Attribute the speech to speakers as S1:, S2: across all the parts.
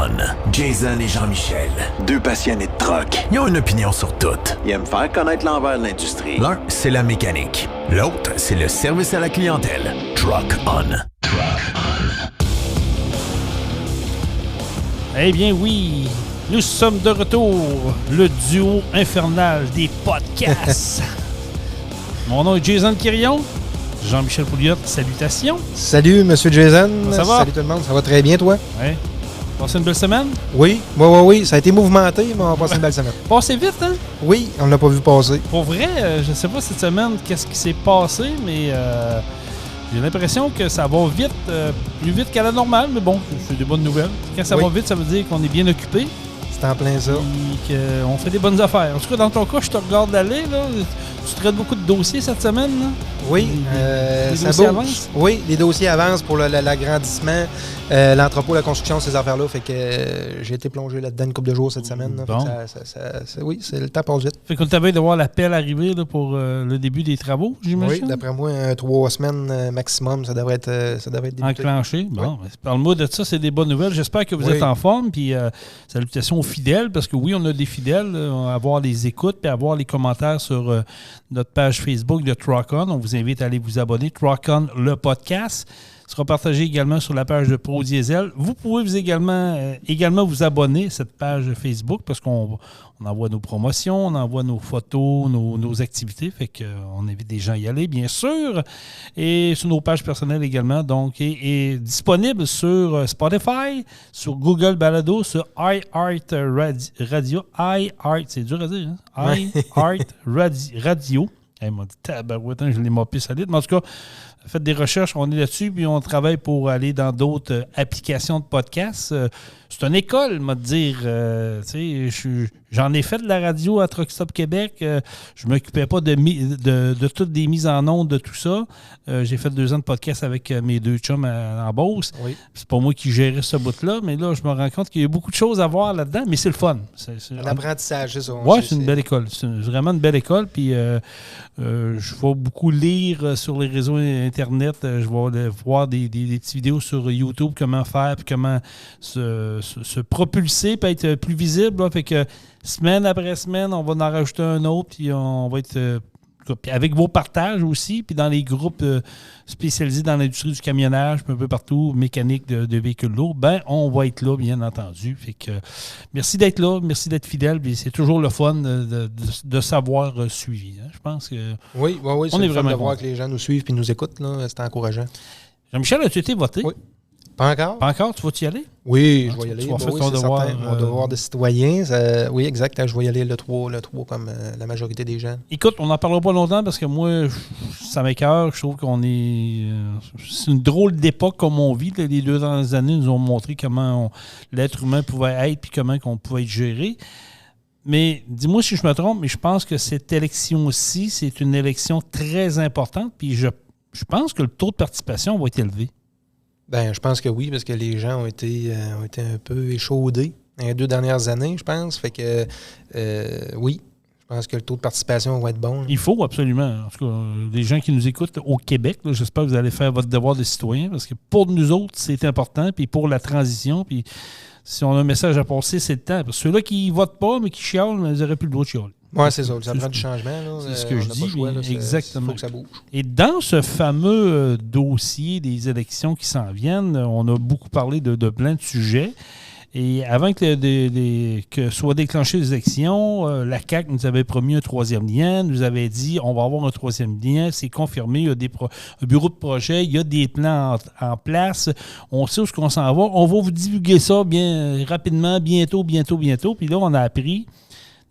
S1: On. Jason et Jean-Michel. Deux passionnés de truck. Ils ont une opinion sur tout.
S2: Ils aiment faire connaître l'envers de l'industrie.
S1: L'un, c'est la mécanique. L'autre, c'est le service à la clientèle. Truck On. Truck On.
S3: Eh bien oui, nous sommes de retour. Le duo infernal des podcasts. Mon nom est Jason Quirion. Jean-Michel Pouliot, salutations.
S4: Salut, Monsieur Jason.
S3: Ça va?
S4: Salut tout le monde. Ça va très bien, toi?
S3: Oui. Passé une belle semaine?
S4: Oui. Ça a été mouvementé, mais on a passé une belle semaine.
S3: Passé vite, hein?
S4: Oui, on ne l'a pas vu passer.
S3: Pour vrai, je ne sais pas cette semaine qu'est-ce qui s'est passé, mais j'ai l'impression que ça va vite, plus vite qu'à la normale, mais bon, c'est des bonnes nouvelles. Quand ça va vite, ça veut dire qu'on est bien occupé.
S4: C'est en plein ça.
S3: Et qu'on fait des bonnes affaires. En tout cas, dans ton cas, je te regarde aller, là. Tu traites beaucoup de dossiers cette semaine, là?
S4: Oui,
S3: les
S4: ça
S3: dossiers
S4: bouge.
S3: avancent?
S4: Oui, les dossiers avancent pour l'agrandissement, l'entrepôt, la construction, ces affaires-là. Fait que j'ai été plongé là-dedans une couple de jours cette semaine. Là.
S3: Bon.
S4: Oui, c'est le temps passe vite.
S3: Fait qu'on t'avait de voir l'appel arriver là, pour le début des travaux, j'imagine?
S4: Oui, d'après moi, 3 semaines maximum, ça devrait être débuté.
S3: Enclenché. Bon,
S4: oui.
S3: Parle-moi de ça, c'est des bonnes nouvelles. J'espère que vous êtes en forme. Puis salutations aux fidèles, parce que oui, on a des fidèles, avoir les écoutes puis avoir les commentaires sur notre page Facebook de Truck On. On vous invite à aller vous abonner. Truck On, le podcast, sera partagé également sur la page de Pro Diesel. Vous pouvez également vous abonner à cette page Facebook parce qu'on envoie nos promotions, on envoie nos photos, nos activités. Fait qu'on invite des gens à y aller, bien sûr. Et sur nos pages personnelles également. Donc, est disponible sur Spotify, sur Google Balado, sur iHeart Radio. iHeart, c'est dur à dire, hein? iHeart Radio. Elle m'a dit, tabarouette, je l'ai mopé solide. Mais en tout cas, faites des recherches, on est là-dessus, puis on travaille pour aller dans d'autres applications de podcasts. C'est une école, m'a dire. J'en ai fait de la radio à Truck Stop Québec. Je ne m'occupais pas de toutes les mises en ondes de tout ça. J'ai fait 2 ans de podcast avec mes 2 chums en Beauce. Oui. C'est pas moi qui gérais ce bout-là, mais là, je me rends compte qu'il y a beaucoup de choses à voir là-dedans, mais c'est le fun. C'est
S4: un apprentissage, c'est ça.
S3: Oui, c'est une belle école. C'est vraiment une belle école, puis je vais beaucoup lire sur les réseaux Internet. Je vais voir des petites vidéos sur YouTube, comment faire, puis comment se propulser, puis être plus visible. Là. Fait que semaine après semaine, on va en rajouter un autre, puis on va être avec vos partages aussi, puis dans les groupes spécialisés dans l'industrie du camionnage, puis un peu partout, mécanique de véhicules lourds, on va être là, bien entendu. Fait que merci d'être là, merci d'être fidèle, puis c'est toujours le fun de savoir suivi. Hein. Je pense que
S4: oui,
S3: on
S4: c'est
S3: est
S4: le
S3: vraiment
S4: fun de voir que les gens nous suivent et nous écoutent. Là. C'est encourageant.
S3: Jean-Michel, as-tu été voté?
S4: Oui. Pas encore?
S3: Pas encore? Tu vas-y aller?
S4: Oui, je vais y aller.
S3: Tu vas faire ton devoir.
S4: Mon devoir de citoyen. Oui, exact. Je vais y aller le 3 comme la majorité des gens.
S3: Écoute, on n'en parlera pas longtemps parce que moi, ça m'écoeure. Je trouve qu'on est... c'est une drôle d'époque comme on vit. Les 2 dernières années nous ont montré comment l'être humain pouvait être puis comment on pouvait être géré. Mais dis-moi si je me trompe, mais je pense que cette élection-ci, c'est une élection très importante. Puis je pense que le taux de participation va être élevé.
S4: Je pense que oui, parce que les gens ont été un peu échaudés dans les 2 dernières années, je pense. Fait que oui, je pense que le taux de participation va être bon.
S3: Il faut absolument. En tout cas, les gens qui nous écoutent au Québec, là, j'espère que vous allez faire votre devoir de citoyen, parce que pour nous autres, c'est important, puis pour la transition, puis si on a un message à passer, c'est le temps. Parce que ceux-là qui ne votent pas, mais qui chialent, ils n'auraient plus le droit de chialer.
S4: Oui, c'est ça. Ça prend du changement. Là.
S3: C'est ce que je dis.
S4: Choix, là,
S3: exactement.
S4: Il faut que ça bouge.
S3: Et dans ce fameux dossier des élections qui s'en viennent, on a beaucoup parlé de plein de sujets. Et avant que soient déclenchées les élections, la CAQ nous avait promis un 3e lien, nous avait dit on va avoir un 3e lien, c'est confirmé, il y a un bureau de projet, il y a des plans en place, on sait où est-ce qu'on s'en va, on va vous divulguer ça bien rapidement, bientôt. Puis là, on a appris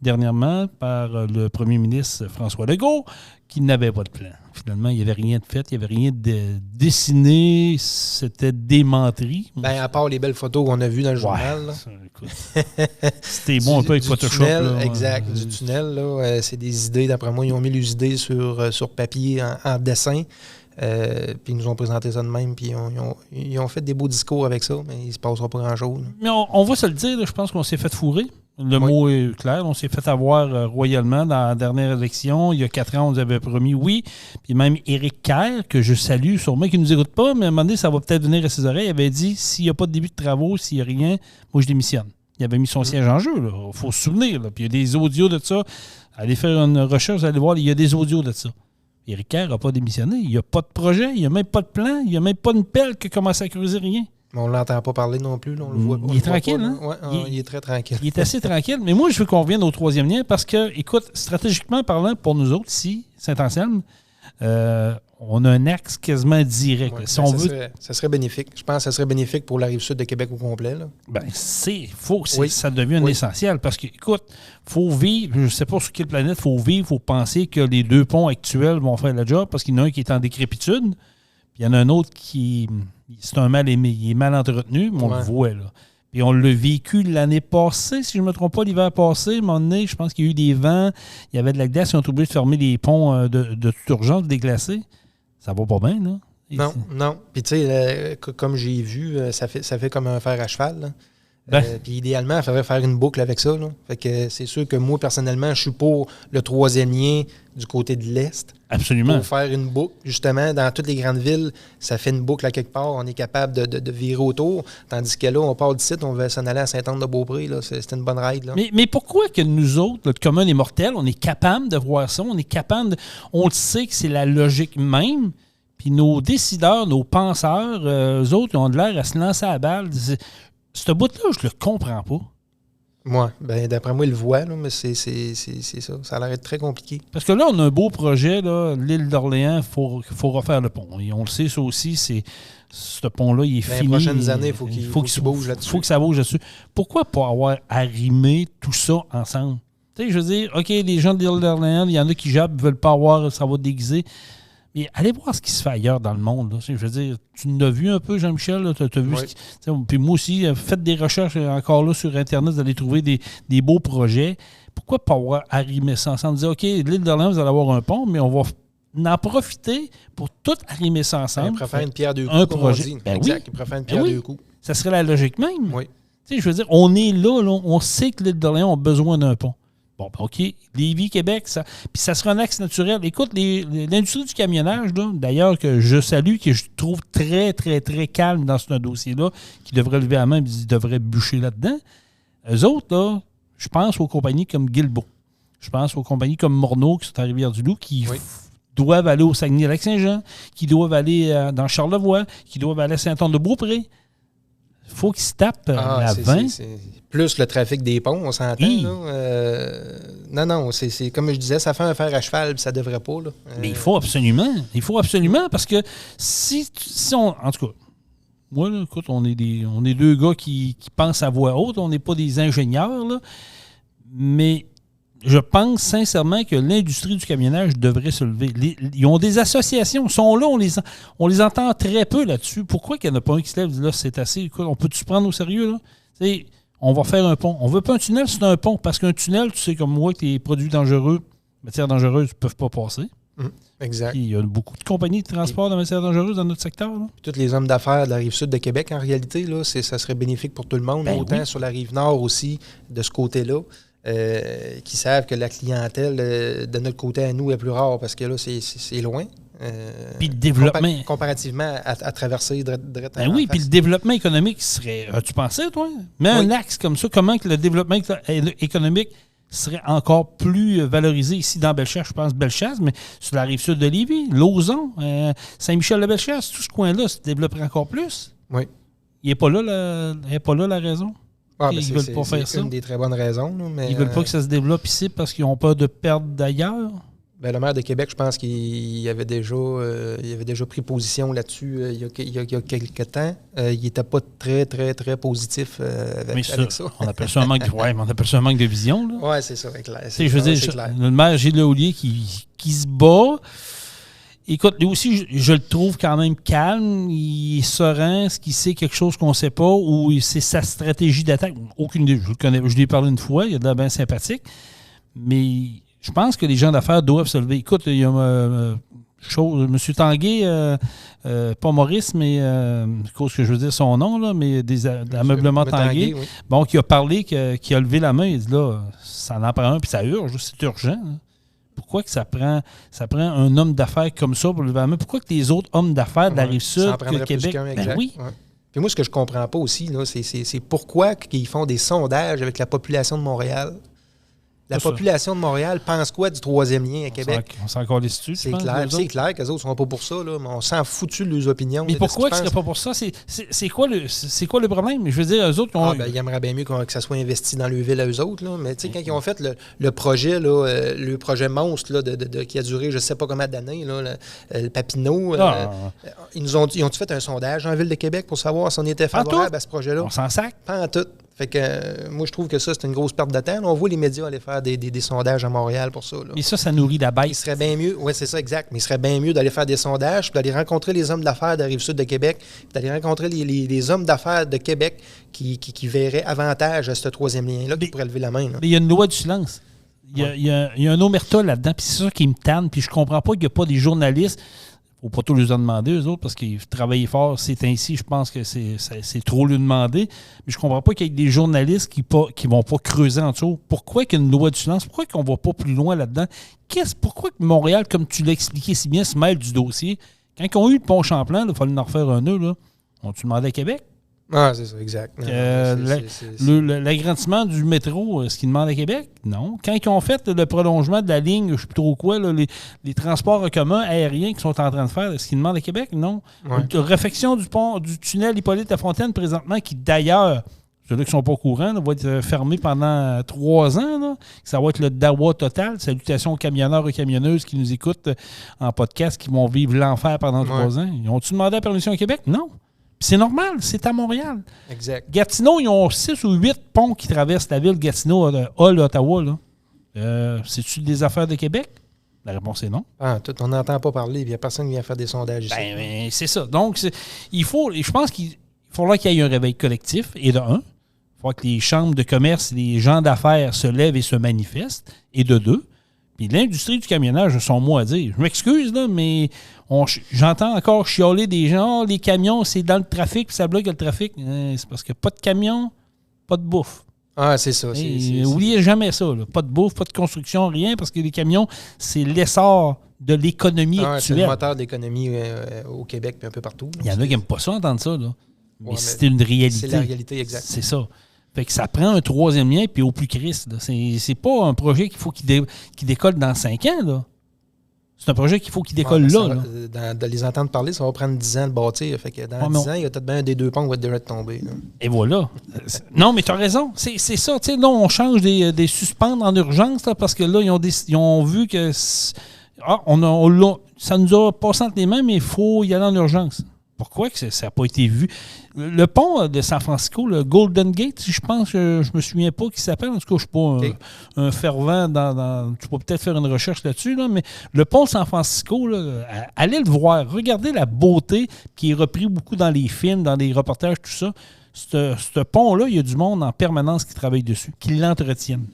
S3: dernièrement par le premier ministre François Legault qu'il n'avait pas de plan. Finalement, il n'y avait rien de fait, il n'y avait rien de dessiné, c'était démenti.
S4: À part les belles photos qu'on a vues dans le journal. Là.
S3: Ça, écoute, c'était bon un peu avec Photoshop.
S4: Tunnel,
S3: là,
S4: exact, du tunnel. Là, c'est des idées, d'après moi, ils ont mis les idées sur papier en dessin. Puis ils nous ont présenté ça de même, puis ils ont fait des beaux discours avec ça, mais il ne se passera pas grand-chose.
S3: Mais on va se le dire, là, je pense qu'on s'est fait fourrer. Le mot est clair. On s'est fait avoir royalement dans la dernière élection. Il y a 4 ans, on nous avait promis oui. Puis même Éric Kerr, que je salue, sûrement qu'il ne nous écoute pas, mais à un moment donné, ça va peut-être venir à ses oreilles, il avait dit, s'il n'y a pas de début de travaux, s'il n'y a rien, moi, je démissionne. Il avait mis son siège en jeu. Il faut se souvenir. Là. Puis il y a des audios de ça. Allez faire une recherche, vous allez voir, il y a des audios de ça. Éric Kerr n'a pas démissionné. Il n'y a pas de projet, il n'y a même pas de plan, il n'y a même pas une pelle qui commence à creuser rien.
S4: Mais on ne l'entend pas parler non plus. Là, on le voit,
S3: il est tranquille, hein?
S4: Ouais, il est très tranquille.
S3: Il est assez tranquille. Mais moi, je veux qu'on revienne au troisième lien parce que, écoute, stratégiquement parlant, pour nous autres ici, Saint-Anselme, on a un axe quasiment direct.
S4: Ouais,
S3: si on veut...
S4: ça serait bénéfique. Je pense que ça serait bénéfique pour la Rive-Sud de Québec au complet. Là.
S3: Ça devient un essentiel parce que, écoute, il faut vivre, je ne sais pas sur quelle planète il faut vivre, il faut penser que les 2 ponts actuels vont faire le job parce qu'il y en a un qui est en décrépitude, puis il y en a un autre qui... C'est un mal aimé. Il est mal entretenu, mais on le voit, là. Puis on l'a vécu l'année passée, si je ne me trompe pas, l'hiver passé. À un moment donné, je pense qu'il y a eu des vents, il y avait de la glace, ils ont été obligés de fermer les ponts de toute urgence, déglacés. Ça va pas bien, là.
S4: Non. Puis tu sais, comme j'ai vu, ça fait comme un fer à cheval, là. Puis idéalement, il faudrait faire une boucle avec ça. Là. Fait que c'est sûr que moi, personnellement, je suis pour le 3e lien du côté de l'Est.
S3: Absolument.
S4: Pour faire une boucle, justement, dans toutes les grandes villes, ça fait une boucle à quelque part. On est capable de virer autour. Tandis que là, on part d'ici, on va s'en aller à Sainte-Anne-de-Beaupré. C'est une bonne ride. Là.
S3: Mais pourquoi que nous autres, le commun des mortels, on est capable de voir ça? On est capable on le sait que c'est la logique même. Puis nos décideurs, nos penseurs, eux autres, ils ont de l'air à se lancer à la balle. Ce bout-là, je le comprends pas.
S4: Moi, d'après moi, il le voit, là, mais c'est ça. Ça a l'air d'être très compliqué.
S3: Parce que là, on a un beau projet, là, l'île d'Orléans, il faut refaire le pont. Et on le sait, ça aussi, ce pont-là, il est fini.
S4: Les prochaines années, il faut qu'il bouge là-dessus.
S3: Il faut que ça bouge là-dessus. Pourquoi pas avoir arrimé tout ça ensemble? Tu sais, je veux dire, OK, les gens de l'île d'Orléans, il y en a qui jappent, ne veulent pas avoir, ça va déguiser. Mais allez voir ce qui se fait ailleurs dans le monde. Là. Je veux dire, tu l'as vu un peu, Jean-Michel. Tu as vu puis moi aussi, faites des recherches encore là sur Internet, vous allez trouver des beaux projets. Pourquoi pas avoir arrimé ça ensemble? Dire, OK, l'île d'Orléans, vous allez avoir un pont, mais on va en profiter pour tout arrimer ça ensemble.
S4: Il préfère une pierre deux coups,
S3: un
S4: comme
S3: projet.
S4: on dit.
S3: Ben
S4: exact,
S3: oui.
S4: il préfère une pierre deux coups.
S3: Ça serait la logique même.
S4: Oui.
S3: Tu sais, je veux dire, on est là, on sait que l'île d'Orléans a besoin d'un pont. Bon, OK, Lévis, Québec, puis ça sera un axe naturel. Écoute, l'industrie du camionnage, là, d'ailleurs, que je salue, que je trouve très, très, très calme dans ce dossier-là, qui devrait lever la main et devrait bûcher là-dedans. Eux autres, là, je pense aux compagnies comme Guilbeault. Je pense aux compagnies comme Morneau, qui sont à Rivière-du-Loup, qui doivent aller au Saguenay-Lac-Saint-Jean, qui doivent aller dans Charlevoix, qui doivent aller à Saint-Anne-de-Beaupré. Il faut qu'ils se tapent la 20.
S4: C'est plus le trafic des ponts, on s'entend. Non, c'est comme je disais, ça fait un fer à cheval, puis ça devrait pas. Là.
S3: Mais il faut absolument, parce que si on... En tout cas, moi, là, écoute, on est 2 gars qui pensent à voix haute, on n'est pas des ingénieurs, là, mais je pense sincèrement que l'industrie du camionnage devrait se lever. Ils ont des associations, ils sont là, on les entend très peu là-dessus. Pourquoi qu'il n'y en a pas un qui se lève et dit là, c'est assez, écoute, on peut-tu se prendre au sérieux, là? T'sais, on va faire un pont. On veut pas un tunnel, c'est un pont. Parce qu'un tunnel, tu sais comme moi, que les produits dangereux, matières dangereuses, ne peuvent pas passer.
S4: Exact.
S3: Puis il y a beaucoup de compagnies de transport de matières dangereuses dans notre secteur. Là.
S4: Tous les hommes d'affaires de la Rive-Sud de Québec, en réalité, là, ça serait bénéfique pour tout le monde. Autant sur la Rive-Nord aussi, de ce côté-là. Qui savent que la clientèle de notre côté à nous est plus rare parce que là, c'est loin.
S3: Puis le développement.
S4: Comparativement à traverser
S3: puis le développement économique serait. As-tu pensé, toi? Mais un axe comme ça, comment que le développement économique serait encore plus valorisé ici dans Bellechasse, je pense Bellechasse, mais sur la rive sud de Lévis, Lauson, Saint-Michel-de-Bellechasse, tout ce coin-là se développerait encore plus.
S4: Oui.
S3: Il n'est pas là la raison. Ils ne veulent pas faire ça.
S4: C'est une des très bonnes raisons. Là, mais,
S3: ils ne veulent pas que ça se développe ici parce qu'ils ont peur de perdre d'ailleurs.
S4: Ben, le maire de Québec, je pense qu'il avait déjà pris position là-dessus il y a quelques temps. Il n'était pas très, très, très positif avec ça.
S3: On appelle ça un manque de vision.
S4: Oui, c'est ça. Clair.
S3: Je veux dire, le maire Gilles Laulier qui se bat. Écoute, lui aussi, je le trouve quand même calme, il est serein, est-ce qu'il sait quelque chose qu'on ne sait pas, ou c'est sa stratégie d'attaque? Aucune idée, je lui ai parlé une fois, il a de l'air bien sympathique, mais je pense que les gens d'affaires doivent se lever. Écoute, il y a M. Tanguay, pas Maurice, mais cause que je veux dire son nom, là, mais d'ameublement Tanguay. Oui. Bon, qui a parlé, qui a levé la main, il dit là, ça en prend un, puis ça urge, c'est urgent. Là. Pourquoi que ça prend un homme d'affaires comme ça pour lever la main? Pourquoi que les autres hommes d'affaires de la Rive-Sud, que Québec...
S4: Oui. Ouais. Puis moi, ce que je comprends pas aussi, là, c'est pourquoi ils font des sondages avec la population de Montréal. La population de Montréal pense quoi du troisième lien à Québec?
S3: On s'en encore dessus.
S4: C'est clair qu'eux autres ne sont pas pour ça, là, mais on s'en foutu de leurs opinions.
S3: Mais pourquoi ils ne seraient pas pour ça? C'est quoi le problème? Je veux dire, eux autres...
S4: ils aimeraient bien mieux que ça soit investi dans leur ville à eux autres. Là. Mais tu sais, quand ils ont fait le projet, là, le projet monstre là, qui a duré je ne sais pas combien d'années, là, le Papineau, ils ont fait un sondage en ville de Québec pour savoir si on était favorable à ce projet-là?
S3: On s'en sac?
S4: Pas en tout. Fait que moi, je trouve que ça, c'est une grosse perte de temps. Là, on voit les médias aller faire des sondages à Montréal pour ça. Là.
S3: Et ça nourrit la bête.
S4: Il serait bien mieux, oui, c'est ça, exact. Mais il serait bien mieux d'aller faire des sondages, puis d'aller rencontrer les hommes d'affaires de la Rive-Sud de Québec, puis d'aller rencontrer les hommes d'affaires de Québec qui verraient avantage à ce troisième lien-là, qui pourraient lever la main. Là.
S3: Mais il y a une loi du silence. Il y a un omerta là-dedans, puis c'est ça qui me tanne, puis je comprends pas qu'il n'y a pas des journalistes. Il ne faut pas tout les en demander, eux autres, parce qu'ils travaillent fort. C'est ainsi, je pense que c'est trop lui demander. Mais je ne comprends pas qu'il y ait des journalistes qui ne vont pas creuser en dessous. Pourquoi qu'il y a une loi du silence? Pourquoi qu'on ne va pas plus loin là-dedans? Pourquoi que Montréal, comme tu l'as expliqué si bien, se mêle du dossier? Quand ils ont eu le pont Champlain, il fallait en refaire un nœud. On-tu demandé à Québec?
S4: Ah, c'est ça, exact.
S3: L'agrandissement du métro, est-ce qu'ils demandent à Québec? Non. Quand ils ont fait le prolongement de la ligne, je ne sais plus trop quoi, là, les transports en commun aériens qu'ils sont en train de faire, est-ce qu'ils demandent à Québec? Non. Ouais. La réfection du tunnel Hippolyte-Lafontaine présentement, qui d'ailleurs, ceux-là qui ne sont pas au courant, là, va être fermé pendant 3 ans. Là. Ça va être le dawa total. Salutations aux camionneurs et camionneuses qui nous écoutent en podcast, qui vont vivre l'enfer pendant 3 ans. Ils ont-tu demandé la permission à Québec? Non. C'est normal, c'est à Montréal.
S4: Exact.
S3: Gatineau, ils ont 6 ou 8 ponts qui traversent la ville Gatineau, Hull, Ottawa. Là. C'est-tu des affaires de Québec? La réponse est non.
S4: On n'entend pas parler, il n'y a personne qui vient faire des sondages ici.
S3: Ben, c'est ça. Donc, je pense qu'il faudra qu'il y ait un réveil collectif, et de 1, il faudra que les chambres de commerce, les gens d'affaires se lèvent et se manifestent, et de 2, puis l'industrie du camionnage a son mot à dire. Je m'excuse, là, mais j'entends encore chialer des gens. Les camions, c'est dans le trafic, puis ça bloque le trafic. C'est parce que pas de camion, pas de bouffe.
S4: Ah, c'est ça.
S3: Oubliez jamais ça. Là. Pas de bouffe, pas de construction, rien, parce que les camions, c'est l'essor de l'économie actuelle.
S4: C'est le moteur de l'économie au Québec et un peu partout.
S3: Il y en a qui n'aiment pas ça, entendre ça. Là. Mais c'est une réalité.
S4: C'est la réalité, exact.
S3: C'est ça. Fait que ça prend un troisième lien, puis au plus Christ. C'est pas un projet qu'il faut qu'il décolle dans 5 ans. Là. C'est un projet qu'il faut qu'il décolle là.
S4: De les entendre parler, ça va prendre 10 ans de bâtir. Fait que dans 10 ans, il y a peut-être bien un des 2 ponts qui va être déjà tombé. Là.
S3: Et voilà. Non, mais tu as raison. C'est ça. Là, on change des suspens en urgence là, parce que là, ils ont vu que ça nous a passé entre les mains, mais il faut y aller en urgence. Pourquoi que ça n'a pas été vu? Le pont de San Francisco, le Golden Gate, je pense que je me souviens pas qui s'appelle. En tout cas, je ne suis pas un fervent dans tu peux peut-être faire une recherche là-dessus, là, mais le pont de San Francisco, là, allez le voir. Regardez la beauté qui est repris beaucoup dans les films, dans les reportages, tout ça. Ce pont-là, il y a du monde en permanence qui travaille dessus, qui l'entretiennent.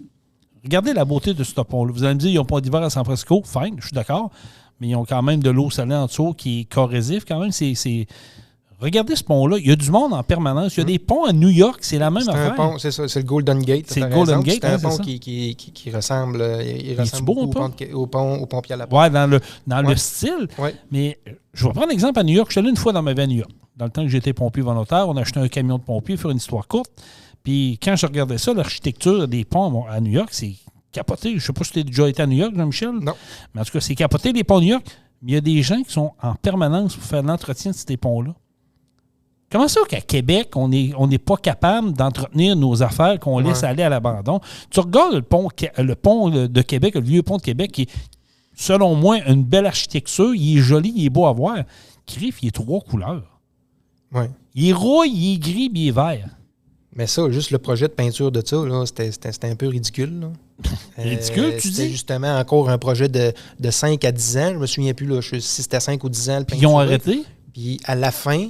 S3: Regardez la beauté de ce pont-là. Vous allez me dire, ils n'ont pas d'hiver à San Francisco. Fine, je suis d'accord. Mais ils ont quand même de l'eau salée en dessous qui est corrosif quand même. Regardez ce pont-là. Il y a du monde en permanence. Il y a des ponts à New York, c'est la même affaire.
S4: Pont, c'est ça, c'est le Golden Gate.
S3: C'est le Golden Gate.
S4: C'est un pont qui ressemble,
S3: beau,
S4: au pont Pierre-Laporte.
S3: Oui, dans le style. Ouais. Mais je vais prendre l'exemple à New York. Je suis allé une fois dans ma vie à New York. Dans le temps que j'étais pompier volontaire, on a acheté un camion de pompier, faire une histoire courte. Puis quand je regardais ça, l'architecture des ponts à New York, c'est capoté. Je ne sais pas si tu as déjà été à New York, Jean-Michel.
S4: Non.
S3: Mais en tout cas, c'est capoté, les ponts de New York. Mais il y a des gens qui sont en permanence pour faire l'entretien de ces ponts-là. Comment ça qu'à Québec, on n'est pas capable d'entretenir nos affaires, qu'on laisse aller à l'abandon? Tu regardes le pont de Québec, le vieux pont de Québec, qui est, selon moi, une belle architecture. Il est joli, il est beau à voir. Criff, il est 3 couleurs.
S4: Oui.
S3: Il est rouille, il est gris, puis il est vert.
S4: Mais ça, juste le projet de peinture de ça, là, c'était un peu ridicule. Là.
S3: Ridicule, tu dis?
S4: C'était justement encore un projet de 5 à 10 ans. Je me souviens plus là, si c'était 5 ou 10 ans.
S3: Puis ils ont arrêté?
S4: Puis à la fin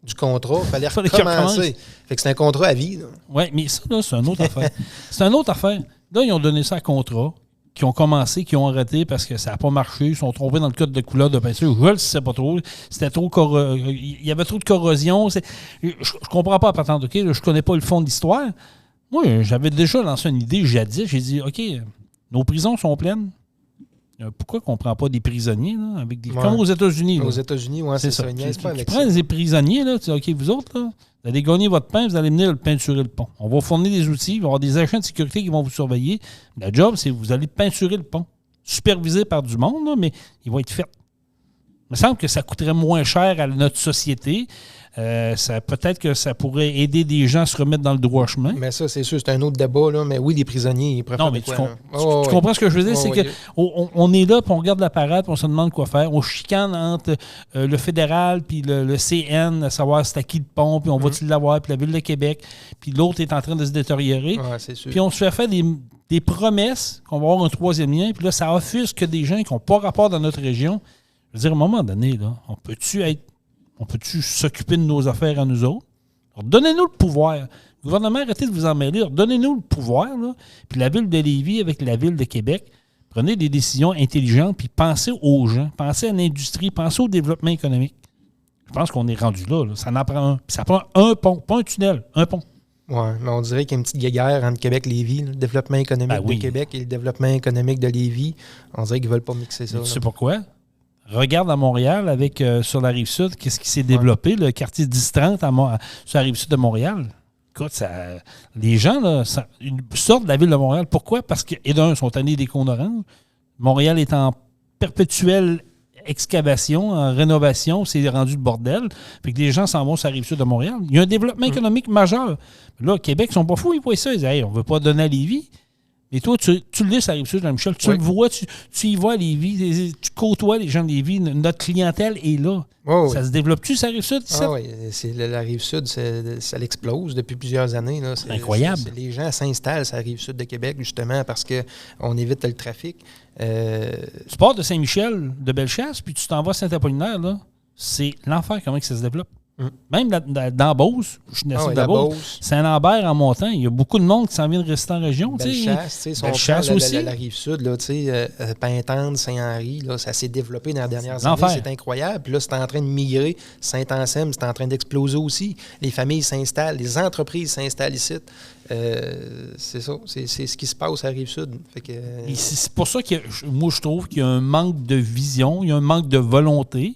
S4: du contrat, il fallait recommencer. Fait que c'est un contrat à vie.
S3: Oui, mais ça, là, c'est une autre affaire. C'est une autre affaire. Là, ils ont donné ça à contrat. qui ont commencé, qui ont arrêté parce que ça n'a pas marché, ils sont trompés dans le code de couleur de peinture. Je ne le sais pas trop. C'était trop il y avait trop de corrosion. Je ne comprends pas à patente, OK? Je ne connais pas le fond de l'histoire. Moi, j'avais déjà lancé une idée jadis. J'ai dit, OK, nos prisons sont pleines. Pourquoi qu'on ne prend pas des prisonniers, là, avec des... comme aux États-Unis?
S4: Aux États-Unis, oui, c'est ça.
S3: Tu prends des prisonniers, là, tu dis, OK, vous autres, là, vous allez gagner votre pain, vous allez venir le peinturer le pont. On va fournir des outils, il va y avoir des agents de sécurité qui vont vous surveiller. Le job, c'est que vous allez peinturer le pont. Supervisé par du monde, là, mais il va être fait. Il me semble que ça coûterait moins cher à notre société. Peut-être que ça pourrait aider des gens à se remettre dans le droit chemin.
S4: Mais ça, c'est sûr, c'est un autre débat, là. Mais oui, les prisonniers, ils préfèrent.
S3: Non, mais tu comprends ce que je veux dire? C'est qu'on est là, puis on regarde la parade, puis on se demande quoi faire. On chicane entre le fédéral puis le CN, à savoir c'est à qui le pont, puis on va-t-il l'avoir, puis la Ville de Québec, puis l'autre est en train de se détériorer.
S4: Ouais, c'est sûr.
S3: Puis on se fait faire des promesses qu'on va avoir un troisième lien, puis là, ça offusque des gens qui n'ont pas rapport dans notre région. Je veux dire, à un moment donné, là, on peut-tu s'occuper de nos affaires à nous autres? Alors, donnez-nous le pouvoir. Le gouvernement, arrêtez de vous en mêler. Donnez-nous le pouvoir. Là. Puis la Ville de Lévis avec la Ville de Québec, prenez des décisions intelligentes, puis pensez aux gens, pensez à l'industrie, pensez au développement économique. Je pense qu'on est rendu là. Ça en prend un. Puis ça prend un pont, pas un tunnel, un pont.
S4: Oui, mais on dirait qu'il y a une petite guéguerre entre Québec et Lévis. Le développement économique de Québec et le développement économique de Lévis. On dirait qu'ils ne veulent pas mixer ça.
S3: Tu sais pourquoi? Regarde à Montréal, avec sur la Rive-Sud, qu'est-ce qui s'est développé, le quartier 10-30 sur la Rive-Sud de Montréal. Écoute, les gens là, sortent de la ville de Montréal. Pourquoi? Parce que, et d'un, sont tannés des cônes oranges. Montréal est en perpétuelle excavation, en rénovation. C'est rendu le bordel. Fait que les gens s'en vont sur la Rive-Sud de Montréal. Il y a un développement économique majeur. Là, Québec, ils sont pas fous. Ils voient ça. Ils disent, hey, on ne veut pas donner à Lévis. Mais toi, tu le lis, ça arrive sur Jean-Michel, tu le vois, tu y vas à Lévis, tu côtoies les gens de Lévis, notre clientèle est là.
S4: Oh,
S3: ça se développe-tu, ça Rive-Sud?
S4: Oui, la Rive-Sud, ça l'explose depuis plusieurs années. Là.
S3: C'est incroyable.
S4: Les gens s'installent sur la Rive-Sud de Québec, justement, parce qu'on évite le trafic.
S3: Tu pars de Saint-Michel, de Bellechasse, puis tu t'en vas à Saint-Apollinaire, là. C'est l'enfer, comment ça se développe. Même dans Beauce, je suis naissé de Beauce, Saint-Lambert en montant, il y a beaucoup de monde qui s'en vient de rester en région.
S4: Bellechasse aussi. La Rive-Sud, Pintante, Saint-Henri, là, ça s'est développé dans les dernières années. C'est incroyable. Puis là, c'est en train de migrer. Saint-Anselme, c'est en train d'exploser aussi. Les familles s'installent, les entreprises s'installent ici. C'est ça. C'est ce qui se passe à la Rive-Sud.
S3: C'est pour ça que moi, je trouve qu'il y a un manque de vision, il y a un manque de volonté.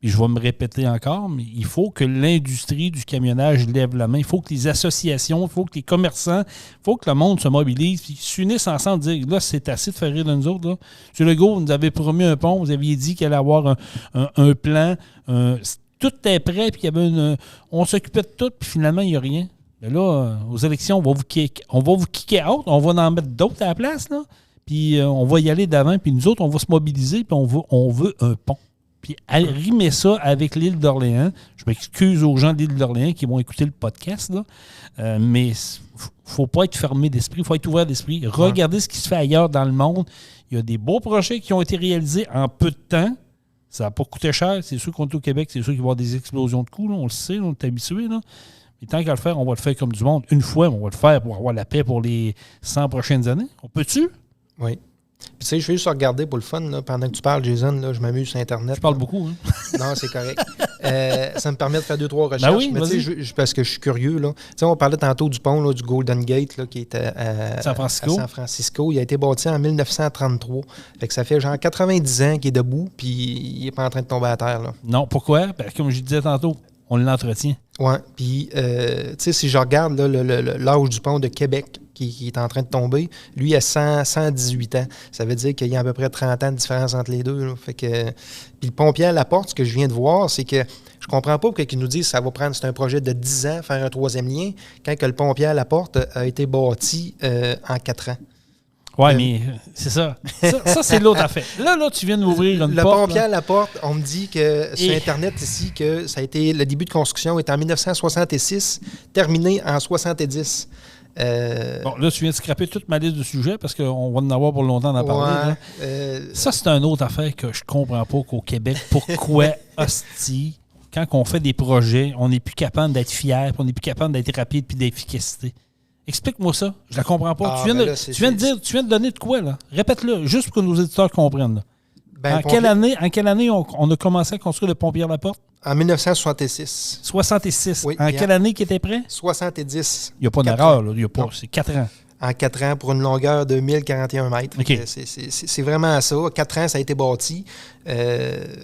S3: Et je vais me répéter encore, mais il faut que l'industrie du camionnage lève la main. Il faut que les associations, il faut que les commerçants, il faut que le monde se mobilise, puis s'unissent ensemble et dire, là, c'est assez de faire rire de nous autres. Là. M. Legault, vous nous avez promis un pont, vous aviez dit qu'il allait avoir un plan, tout est prêt, puis il y avait on s'occupait de tout, puis finalement, il n'y a rien. Mais là, aux élections, on va vous kicker out, on va en mettre d'autres à la place, là, puis on va y aller d'avant, puis nous autres, on va se mobiliser, puis on veut un pont. Puis rimer ça avec l'île d'Orléans. Je m'excuse aux gens de l'île d'Orléans qui vont écouter le podcast, là. Mais il ne faut pas être fermé d'esprit, il faut être ouvert d'esprit. Regardez ce qui se fait ailleurs dans le monde. Il y a des beaux projets qui ont été réalisés en peu de temps. Ça n'a pas coûté cher. C'est sûr qu'on est au Québec, c'est sûr qu'il va y avoir des explosions de coûts. Là. On le sait, on est habitué. Là. Mais tant qu'à le faire, on va le faire comme du monde. Une fois, on va le faire pour avoir la paix pour les 100 prochaines années. On peut-tu?
S4: Oui. Puis, tu sais, je vais juste regarder pour le fun, là, pendant que tu parles, Jason, là, je m'amuse sur Internet.
S3: Je parle beaucoup, hein?
S4: Non, c'est correct. Ça me permet de faire 2-3 recherches.
S3: Ben oui,
S4: mais tu sais, parce que je suis curieux, là. Tu sais, on parlait tantôt du pont, là, du Golden Gate, là, qui était à San Francisco. Il a été bâti en 1933. Fait que ça fait genre 90 ans qu'il est debout, puis il n'est pas en train de tomber à terre, là.
S3: Non, pourquoi? Ben, comme je disais tantôt, on l'entretient.
S4: Oui, puis, tu sais, si je regarde là, l'âge du pont de Québec, qui est en train de tomber, lui, il a 118 ans. Ça veut dire qu'il y a à peu près 30 ans de différence entre les deux. Là. Fait que, puis le pont Pierre-Laporte, ce que je viens de voir, c'est que je comprends pas pourquoi ils nous disent que ça va prendre, c'est un projet de 10 ans, faire un troisième lien, quand que le pont Pierre-Laporte a été bâti en 4 ans.
S3: Oui, mais c'est ça. Ça, c'est l'autre affaire. Là, tu viens d'ouvrir une porte.
S4: Le pont Pierre-Laporte, on me dit que sur Internet ici, que ça a été, le début de construction est en 1966, terminé en 70.
S3: Bon, là, tu viens de scraper toute ma liste de sujets parce qu'on va en avoir pour longtemps d'en parler. Ça, c'est une autre affaire que je comprends pas qu'au Québec. Pourquoi, hostie, quand on fait des projets, on n'est plus capable d'être fier, on n'est plus capable d'être rapide puis d'efficacité. Explique-moi ça. Je la comprends pas.
S4: Ah,
S3: tu viens de donner de quoi, là? Répète-le, juste pour que nos éditeurs comprennent. Là. En quelle année on a commencé à construire le pont Pierre-Laporte?
S4: En 1966.
S3: 66.
S4: Oui,
S3: en quelle année qui était prêt?
S4: 70.
S3: Il n'y a pas d'erreur, là. Il y a pas. C'est 4 ans.
S4: En 4 ans pour une longueur de 1041 mètres.
S3: Okay.
S4: C'est vraiment ça. 4 ans, ça a été bâti.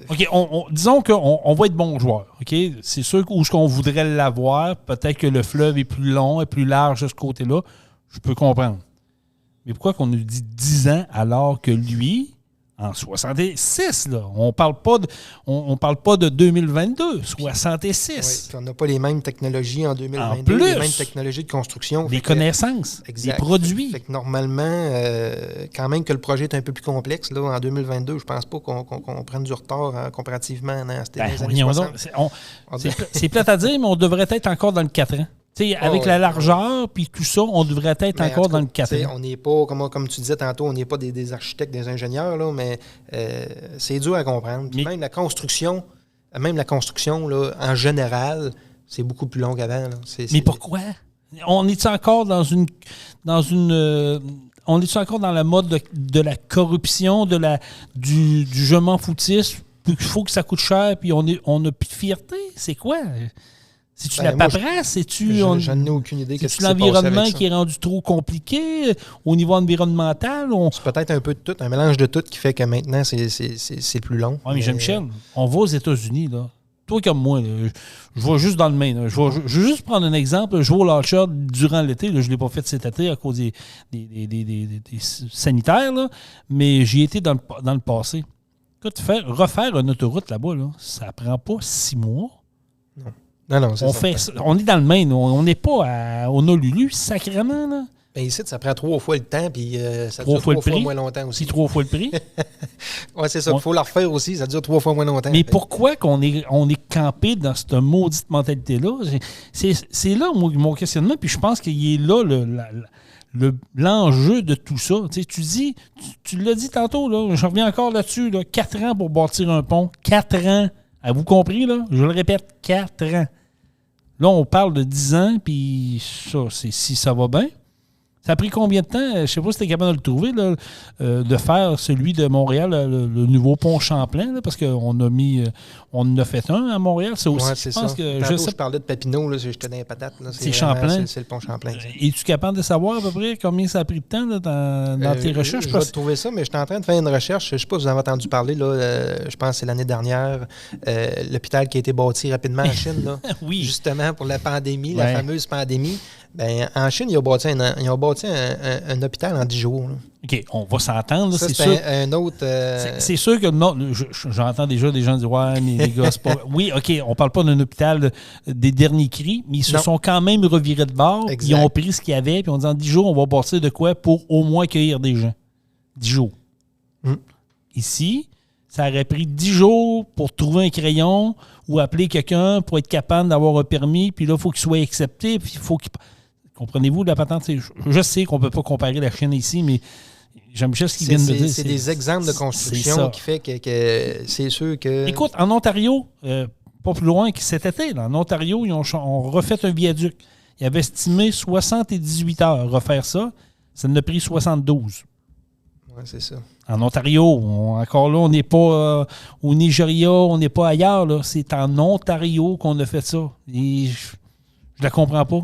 S3: OK, disons qu'on va être bons joueurs. OK? C'est sûr où est-ce qu'on voudrait l'avoir. Peut-être que le fleuve est plus long et plus large de ce côté-là. Je peux comprendre. Mais pourquoi qu'on nous dit 10 ans alors que lui, en 66, là, on parle pas de 2022, 66.
S4: Oui, puis on n'a pas les mêmes technologies en 2022,
S3: en plus,
S4: les mêmes technologies de construction.
S3: Des connaissances,
S4: exact.
S3: Des produits.
S4: Fait que normalement, quand même que le projet est un peu plus complexe, là, en 2022, je pense pas qu'on prenne du retard comparativement à cette années 60.
S3: C'est plate à dire, mais on devrait être encore dans le 4 ans. Avec la largeur puis tout ça, on devrait être encore dans le 4 ans.
S4: On n'est pas, comme tu disais tantôt, on n'est pas des architectes, des ingénieurs, là, mais c'est dur à comprendre. Puis même la construction là, en général, c'est beaucoup plus long qu'avant.
S3: Mais pourquoi? On est encore on est encore dans la mode de la corruption, du je m'en foutisme, il faut que ça coûte cher, puis on n'a plus de fierté? C'est quoi? C'est-tu la paperasse? C'est-tu
S4: j'en ai aucune idée.
S3: C'est-tu l'environnement qui est rendu trop compliqué au niveau environnemental?
S4: C'est peut-être un peu de tout, un mélange de tout qui fait que maintenant, c'est plus long.
S3: Oui, mais Jean-Michel, on va aux États-Unis, là. Toi comme moi, là, je vais juste dans le Maine. Je vais juste prendre un exemple. Je vais au Larcher durant l'été. Là, je ne l'ai pas fait cet été à cause des sanitaires, là, mais j'y étais dans le passé. Écoute, refaire une autoroute là-bas, là, ça prend pas 6 mois.
S4: Non, c'est ça.
S3: On est dans le Maine. On n'est pas à Honolulu, sacrément, là.
S4: Ben ici, ça prend 3 fois le temps, puis ça
S3: dure
S4: 3 fois moins longtemps aussi.
S3: Puis 3 fois le prix.
S4: Oui, c'est ça. Il faut la refaire aussi. Ça dure 3 fois moins longtemps.
S3: Mais pourquoi qu'on est campé dans cette maudite mentalité-là? C'est là mon questionnement, puis je pense qu'il est là l'enjeu de tout ça. Tu l'as dit tantôt, là, je reviens encore là-dessus, là, 4 ans pour bâtir un pont. 4 ans. Avez-vous compris, là? Je le répète, 4 ans. Là, on parle de 10 ans, puis ça, c'est si ça va bien. Ça a pris combien de temps? Je ne sais pas si tu es capable de le trouver, là, de faire celui de Montréal, le nouveau pont Champlain, là, parce qu'on on en a fait un à Montréal. C'est aussi,
S4: c'est ça. Je parlais de Papineau, là, j'étais dans les patates.
S3: C'est Champlain.
S4: C'est le pont Champlain.
S3: Es-tu capable de savoir à peu près combien ça a pris de temps là, dans tes recherches?
S4: Je vais trouver ça, mais je suis en train de faire une recherche. Je ne sais pas si vous avez entendu parler, là, je pense que c'est l'année dernière, l'hôpital qui a été bâti rapidement en Chine, là,
S3: oui.
S4: Justement pour la pandémie, la fameuse pandémie. Ben, en Chine, ils ont bâti un hôpital en 10 jours. Là.
S3: OK, on va s'entendre.
S4: Ça, c'est sûr. Un autre...
S3: C'est sûr que non, j'entends déjà des gens dire « Ouais, mais les gars, c'est pas... » Oui, OK, on parle pas d'un hôpital des derniers cris, mais ils se sont quand même revirés de bord. Exact. Ils ont pris ce qu'il y avait, puis on dit en 10 jours, on va bâtir de quoi pour au moins accueillir des gens. 10 jours. Ici, ça aurait pris 10 jours pour trouver un crayon ou appeler quelqu'un pour être capable d'avoir un permis, puis là, il faut qu'il soit accepté, puis il faut qu'il... Comprenez-vous, la patente? Je sais qu'on ne peut pas comparer la Chine ici, mais Jean-Michel, ce qu'il vient de me dire...
S4: C'est des exemples de construction qui fait que c'est sûr que...
S3: Écoute, en Ontario, pas plus loin que cet été, là, en Ontario, ils ont refait un viaduc. Ils avaient estimé 78 heures refaire ça. Ça en a pris 72.
S4: Oui, c'est ça.
S3: En Ontario, encore là, on n'est pas au Nigeria, on n'est pas ailleurs. Là. C'est en Ontario qu'on a fait ça. Et je la comprends pas.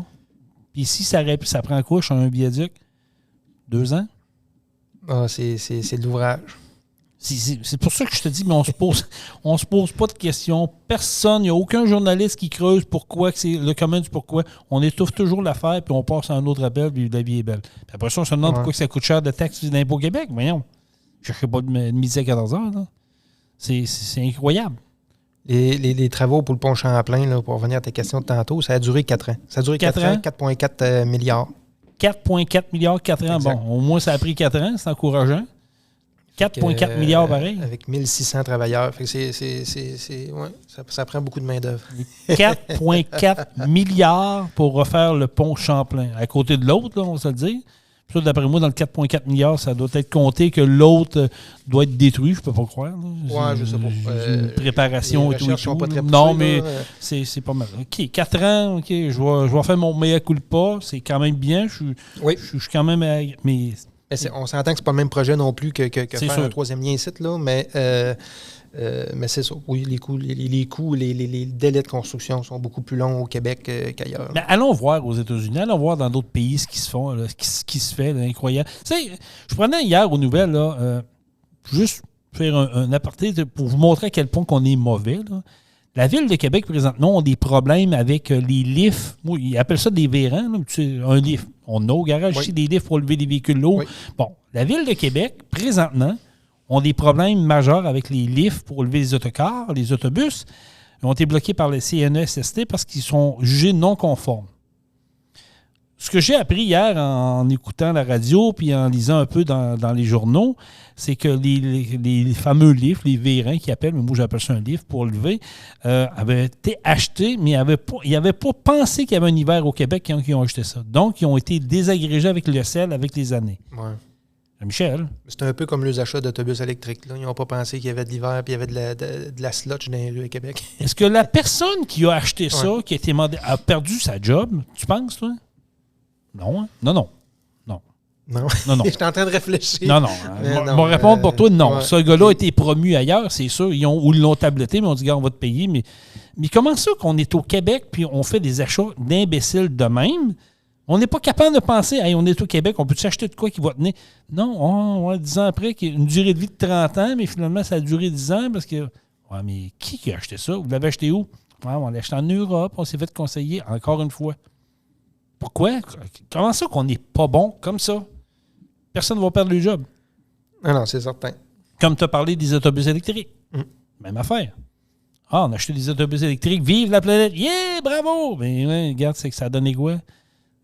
S3: Puis ici, ça prend quoi, un viaduc? 2 ans?
S4: Ah, c'est de l'ouvrage.
S3: C'est pour ça que je te dis, mais on se pose pas de questions. Personne, il n'y a aucun journaliste qui creuse pourquoi, que c'est le commun du pourquoi. On étouffe toujours l'affaire, puis on passe à un autre appel, puis la vie est belle. Puis après ça, on se demande pourquoi que ça coûte cher de taxes d'impôt Québec. Voyons, je ne cherche pas de midi à 14 heures. Là. C'est incroyable.
S4: Les travaux pour le pont Champlain, là, pour revenir à ta question de tantôt, ça a duré 4 ans. Ça a duré 4 ans, 4,4 milliards. 4,4
S3: milliards, 4 ans. Exact. Bon, au moins, ça a pris 4 ans, c'est encourageant. 4,4 milliards pareil.
S4: Avec 1600 travailleurs. Fait que ça prend beaucoup de main-d'œuvre.
S3: 4,4 milliards pour refaire le pont Champlain. À côté de l'autre, là, on va se le dire. Ça, d'après moi, dans le 4,4 milliards, ça doit être compté que l'autre doit être détruit. Je peux pas croire.
S4: Ouais, je sais pas.
S3: Une préparation
S4: les
S3: et tout.
S4: recherches sont pas très poussées,
S3: non, mais
S4: là.
S3: c'est pas mal. OK, 4 ans, OK, je vais faire mon mea culpa. C'est quand même bien. Je suis quand même... Mais
S4: on s'entend que c'est pas le même projet non plus que faire
S3: sûr.
S4: un troisième lien ici, là, mais c'est ça. Oui, les coûts, les délais de construction sont beaucoup plus longs au Québec qu'ailleurs.
S3: Mais allons voir aux États-Unis, allons voir dans d'autres pays ce qui se font, là, ce qui se fait, là, incroyable. Tu sais, je prenais hier aux nouvelles, là, juste faire un aparté pour vous montrer à quel point qu'on est mauvais. Là. La Ville de Québec, présentement, a des problèmes avec les lifts. Moi, ils appellent ça des vérans. Là, tu sais, un lift. On a au garage ici des lifts pour lever des véhicules lourds. Oui. Bon, la Ville de Québec, présentement, ont des problèmes majeurs avec les lifts pour lever les autocars, les autobus. Ils ont été bloqués par le CNESST parce qu'ils sont jugés non conformes. Ce que j'ai appris hier en écoutant la radio puis en lisant un peu dans les journaux, c'est que les fameux lifts, les vérins qui appellent, mais moi j'appelle ça un lift pour lever, avaient été achetés, mais ils n'avaient pas pensé qu'il y avait un hiver au Québec quand ils ont acheté ça. Donc, ils ont été désagrégés avec le sel avec les années.
S4: Ouais.
S3: Michel?
S4: C'est un peu comme les achats d'autobus électriques. Là. Ils n'ont pas pensé qu'il y avait de l'hiver et qu'il y avait de la slotch dans les rues à Québec.
S3: Est-ce que la personne qui a acheté ça, qui a été demandée, a perdu sa job? Tu penses, toi? Non, hein? Non.
S4: J'étais en train de réfléchir.
S3: Non. Mon répondre pour toi, non. Ouais. Ce gars-là a été promu ailleurs, c'est sûr. Ils l'ont tabletté, mais on dit, gars, on va te payer. Mais comment ça qu'on est au Québec puis on fait des achats d'imbéciles de même? On n'est pas capable de penser, hey, on est au Québec, on peut s'acheter de quoi qui va tenir? Non, 10 ans après, une durée de vie de 30 ans, mais finalement, ça a duré 10 ans parce que. Ouais, mais qui a acheté ça? Vous l'avez acheté où? Ouais, on l'a acheté en Europe, on s'est fait conseiller encore une fois. Pourquoi? Comment ça qu'on n'est pas bon comme ça? Personne ne va perdre le job.
S4: Non, c'est certain.
S3: Comme tu as parlé des autobus électriques. Même affaire. Ah, on a acheté des autobus électriques. Vive la planète! Yeah, bravo! Mais ouais, regarde, c'est que ça a donné quoi?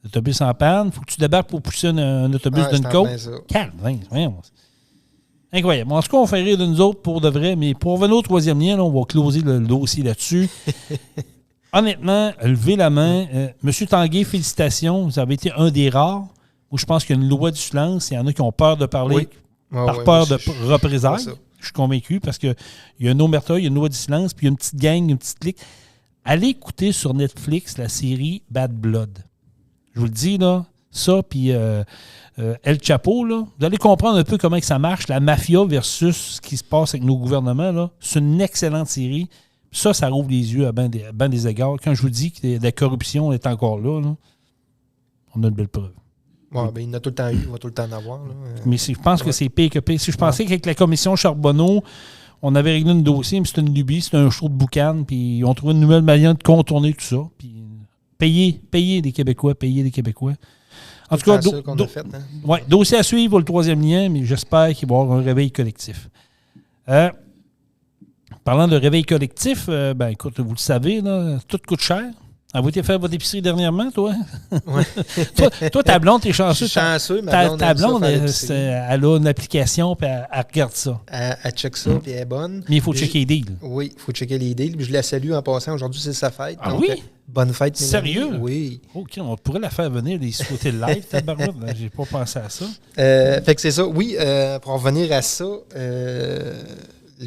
S3: L'autobus en panne. Faut que tu débarques pour pousser un autobus d'une côte. Calme, incroyable. En tout cas, on fait rire de nous autres pour de vrai. Mais pour revenir au troisième lien, là, on va closer le dossier là-dessus. Honnêtement, levez la main. Monsieur Tanguay, félicitations. Vous avez été un des rares où je pense qu'il y a une loi du silence. Il y en a qui ont peur de parler par peur de représailles. Je suis convaincu parce qu'il y a un omerta, il y a une loi du silence, puis il y a une petite gang, une petite clique. Allez écouter sur Netflix la série Bad Blood. Je vous le dis, là, ça, puis El Chapo, là, vous allez comprendre un peu comment ça marche, la mafia versus ce qui se passe avec nos gouvernements. Là. C'est une excellente série. Ça rouvre les yeux à ben des égards. Quand je vous dis que la corruption est encore là, on a une belle preuve.
S4: Ouais, ben, il en a tout le temps eu, il va tout le temps en avoir. Là.
S3: Mais je pense que c'est pire que pire. Si je pensais qu'avec la commission Charbonneau, on avait réglé un dossier, mais c'était une lubie, c'était un show de boucan, puis ils ont trouvé une nouvelle manière de contourner tout ça. Puis payer des Québécois, En tout cas, dossier à suivre pour le troisième lien, mais j'espère qu'il va y avoir un réveil collectif. Parlant de réveil collectif, écoute, vous le savez, là, tout coûte cher. Avez-vous été faire votre épicerie dernièrement, toi?
S4: Oui.
S3: toi, ta blonde, t'es chanceux.
S4: Je suis chanceux, ma blonde.
S3: Ta blonde, elle a une application, puis elle regarde ça.
S4: Elle check ça, puis elle est bonne.
S3: Mais il faut checker les deals.
S4: Oui, il faut checker les deals. Puis je la salue en passant. Aujourd'hui, c'est sa fête.
S3: Ah
S4: donc,
S3: oui?
S4: Bonne fête,
S3: Sérieux?
S4: Mélanie. Oui.
S3: OK, on pourrait la faire venir, les souhaiter live, tabarouette. J'ai pas pensé à ça.
S4: Fait que c'est ça. Oui, pour revenir à ça,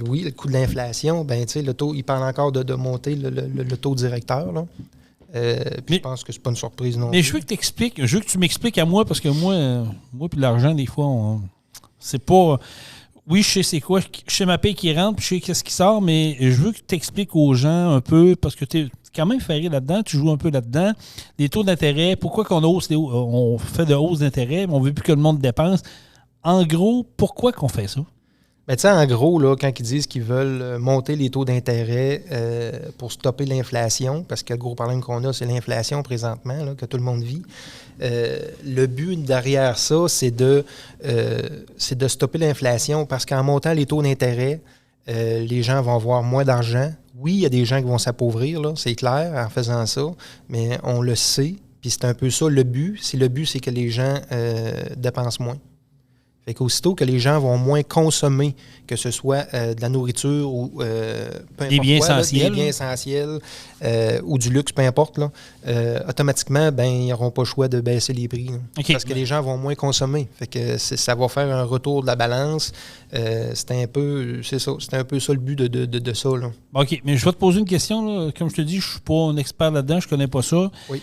S4: oui, le coût de l'inflation, le taux, il parle encore de monter le taux directeur, là. Je pense que c'est pas une surprise non plus.
S3: Mais je veux que tu m'expliques à moi, parce que moi puis l'argent, des fois, c'est pas... Oui, je sais c'est quoi, je sais ma paye qui rentre, puis je sais qu'est-ce qui sort, mais je veux que tu expliques aux gens un peu, parce que tu es quand même ferré là-dedans, tu joues un peu là-dedans, les taux d'intérêt, pourquoi on fait de hausse d'intérêt, mais on veut plus que le monde dépense. En gros, pourquoi qu'on fait ça?
S4: En gros, là, quand ils disent qu'ils veulent monter les taux d'intérêt pour stopper l'inflation, parce que le gros problème qu'on a, c'est l'inflation présentement, là, que tout le monde vit, le but derrière ça, c'est de stopper l'inflation, parce qu'en montant les taux d'intérêt, les gens vont avoir moins d'argent. Oui, il y a des gens qui vont s'appauvrir, là, c'est clair, en faisant ça, mais on le sait, puis c'est un peu ça le but. Le but, c'est que les gens dépensent moins. Fait qu'aussitôt que les gens vont moins consommer, que ce soit de la nourriture ou peu importe
S3: des biens
S4: quoi,
S3: essentiels,
S4: des biens essentiels ou du luxe, peu importe, là, automatiquement, ils n'auront pas le choix de baisser les prix.
S3: Okay.
S4: Parce que les gens vont moins consommer. Fait que ça va faire un retour de la balance. C'est un peu ça le but de ça. Là.
S3: OK, mais je vais te poser une question. Là. Comme je te dis, je ne suis pas un expert là-dedans, je ne connais pas ça.
S4: Oui.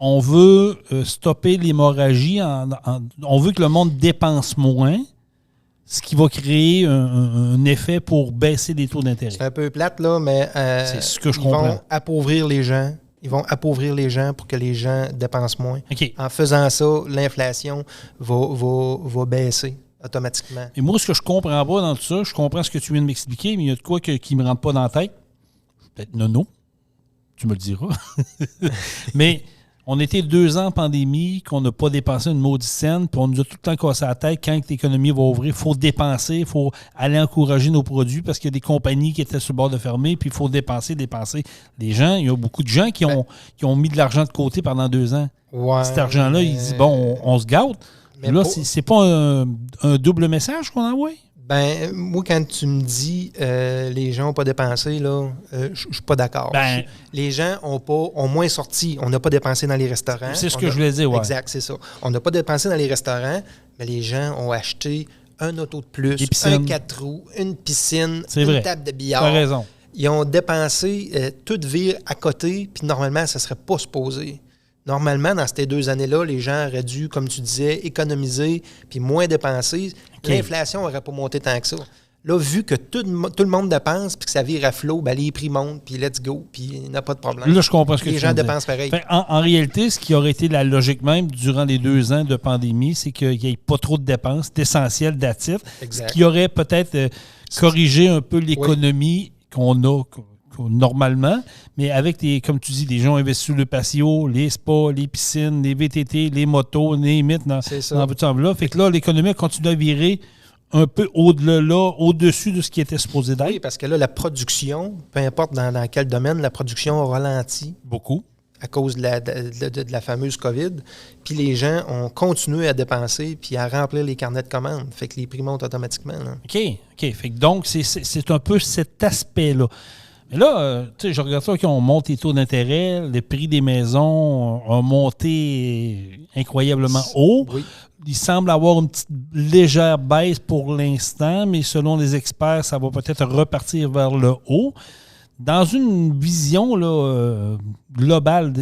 S3: On veut stopper l'hémorragie. On veut que le monde dépense moins, ce qui va créer un effet pour baisser les taux d'intérêt.
S4: C'est un peu plate, là, mais
S3: c'est ce que je
S4: ils
S3: comprends.
S4: vont appauvrir les gens. Ils vont appauvrir les gens pour que les gens dépensent moins.
S3: Okay.
S4: En faisant ça, l'inflation va baisser automatiquement.
S3: Et moi, ce que je comprends pas dans tout ça, je comprends ce que tu viens de m'expliquer, mais il y a de quoi qui ne me rentre pas dans la tête. Peut-être nono. Tu me le diras. Mais... on était 2 ans en pandémie, qu'on n'a pas dépensé une maudite scène, puis on nous a tout le temps cassé la tête. Quand l'économie va ouvrir, il faut dépenser, il faut aller encourager nos produits parce qu'il y a des compagnies qui étaient sur le bord de fermer, puis il faut dépenser. Les gens, il y a beaucoup de gens qui ont mis de l'argent de côté pendant 2 ans.
S4: Ouais,
S3: cet argent-là, ils disent, bon, on se gâte. Mais là, c'est pas un double message qu'on envoie?
S4: Moi, quand tu me dis les gens n'ont pas dépensé, là, je suis pas d'accord. Les gens ont moins sorti. On n'a pas dépensé dans les restaurants.
S3: C'est ce que je voulais dire, ouais.
S4: Exact, c'est ça. On n'a pas dépensé dans les restaurants, mais les gens ont acheté un auto de plus, un 4 roues, une piscine, table de billard.
S3: Tu as raison.
S4: Ils ont dépensé toute vie à côté, puis normalement, ça ne serait pas supposé. Normalement, dans ces 2 années-là, les gens auraient dû, comme tu disais, économiser puis moins dépenser. Okay. L'inflation n'aurait pas monté tant que ça. Là, vu que tout le monde dépense puis que ça vire à flot, les prix montent, puis let's go, puis il n'y a pas de problème.
S3: Là, je comprends ce que
S4: les gens dépensent pareil.
S3: En réalité, ce qui aurait été la logique même durant les 2 ans de pandémie, c'est qu'il n'y ait pas trop de dépenses, d'essentiel, d'actifs, ce qui aurait peut-être corrigé un peu l'économie qu'on a normalement, mais avec, comme tu dis, des gens investis sur le patio, les spas, les piscines, les VTT, les motos, les mythes dans tout là. Fait que là, l'économie a continué à virer un peu au-dessus de ce qui était supposé d'être.
S4: Oui, parce que là, la production, peu importe dans quel domaine, la production a ralenti.
S3: Beaucoup.
S4: À cause de la fameuse COVID. Puis les gens ont continué à dépenser puis à remplir les carnets de commandes. Fait que les prix montent automatiquement. Là.
S3: OK. Fait que donc, c'est un peu cet aspect-là. Mais là, tu sais, je regarde ça, on monte les taux d'intérêt, le prix des maisons ont monté incroyablement haut. Oui. Il semble avoir une petite légère baisse pour l'instant, mais selon les experts, ça va peut-être repartir vers le haut. Dans une vision là, globale,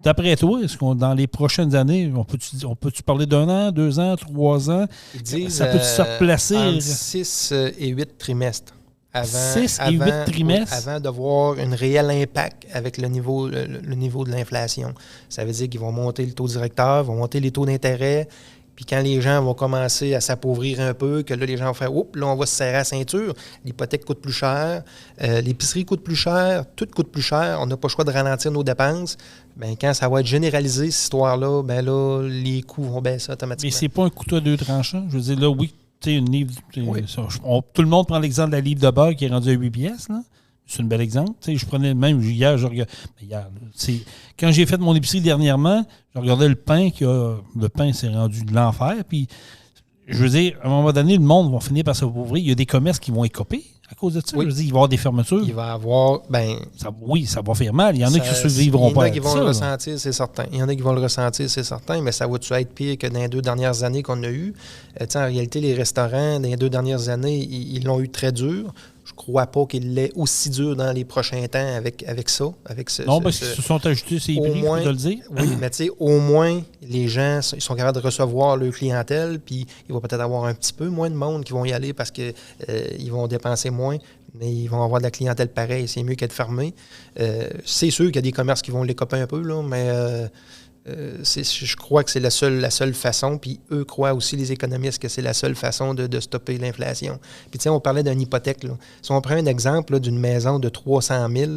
S3: d'après toi, est-ce qu'on dans les prochaines années, on peut-tu parler d'1 an, 2 ans, 3 ans?
S4: Ils disent,
S3: ça peut-tu se replacer?
S4: Entre 6 et 8 trimestres.
S3: 6 et 8 trimestres?
S4: Avant de voir un réel impact avec le niveau de l'inflation. Ça veut dire qu'ils vont monter le taux directeur, vont monter les taux d'intérêt. Puis quand les gens vont commencer à s'appauvrir un peu, que là, les gens vont faire « Oups, là, on va se serrer la ceinture. L'hypothèque coûte plus cher, l'épicerie coûte plus cher, tout coûte plus cher. On n'a pas le choix de ralentir nos dépenses. » Bien, quand ça va être généralisé, cette histoire-là, bien là, les coûts vont baisser automatiquement.
S3: Mais c'est pas un couteau à 2 tranchants? Je veux dire, là, oui, tu sais, une livre... Oui. Tout le monde prend l'exemple de la livre de beurre qui est rendue à 8 pièces, là. C'est un bel exemple. Tu sais, je prenais même hier, quand j'ai fait mon épicerie dernièrement, je regardais le pain, le pain s'est rendu de l'enfer. Puis, je veux dire, à un moment donné, le monde va finir par s'appauvrir. Il y a des commerces qui vont écoper à cause de ça.
S4: Oui.
S3: Je veux dire, il va y avoir des fermetures.
S4: Il va y avoir,
S3: ça va faire mal. Il y en a qui ne survivront pas.
S4: Il y en a qui vont le ressentir, c'est certain. Il y en a qui vont le ressentir, c'est certain, mais ça va-tu être pire que dans les 2 dernières années qu'on a eues? En réalité, les restaurants, dans les 2 dernières années, ils l'ont eu très dur. Je ne crois pas qu'il l'ait aussi dur dans les prochains temps avec ça.
S3: Non, parce qu'ils se sont ajoutés ces prix, il faut te le dire.
S4: Oui, mais tu sais, au moins, les gens ils sont capables de recevoir leur clientèle, puis il va peut-être avoir un petit peu moins de monde qui vont y aller parce qu'ils vont dépenser moins, mais ils vont avoir de la clientèle pareille. C'est mieux qu'être fermé. C'est sûr qu'il y a des commerces qui vont les coper un peu, là, mais... je crois que c'est la seule façon, puis eux croient aussi, les économistes, que c'est la seule façon de stopper l'inflation. Puis tu sais, on parlait d'une hypothèque. Là. Si on prend un exemple là, d'une maison de 300 000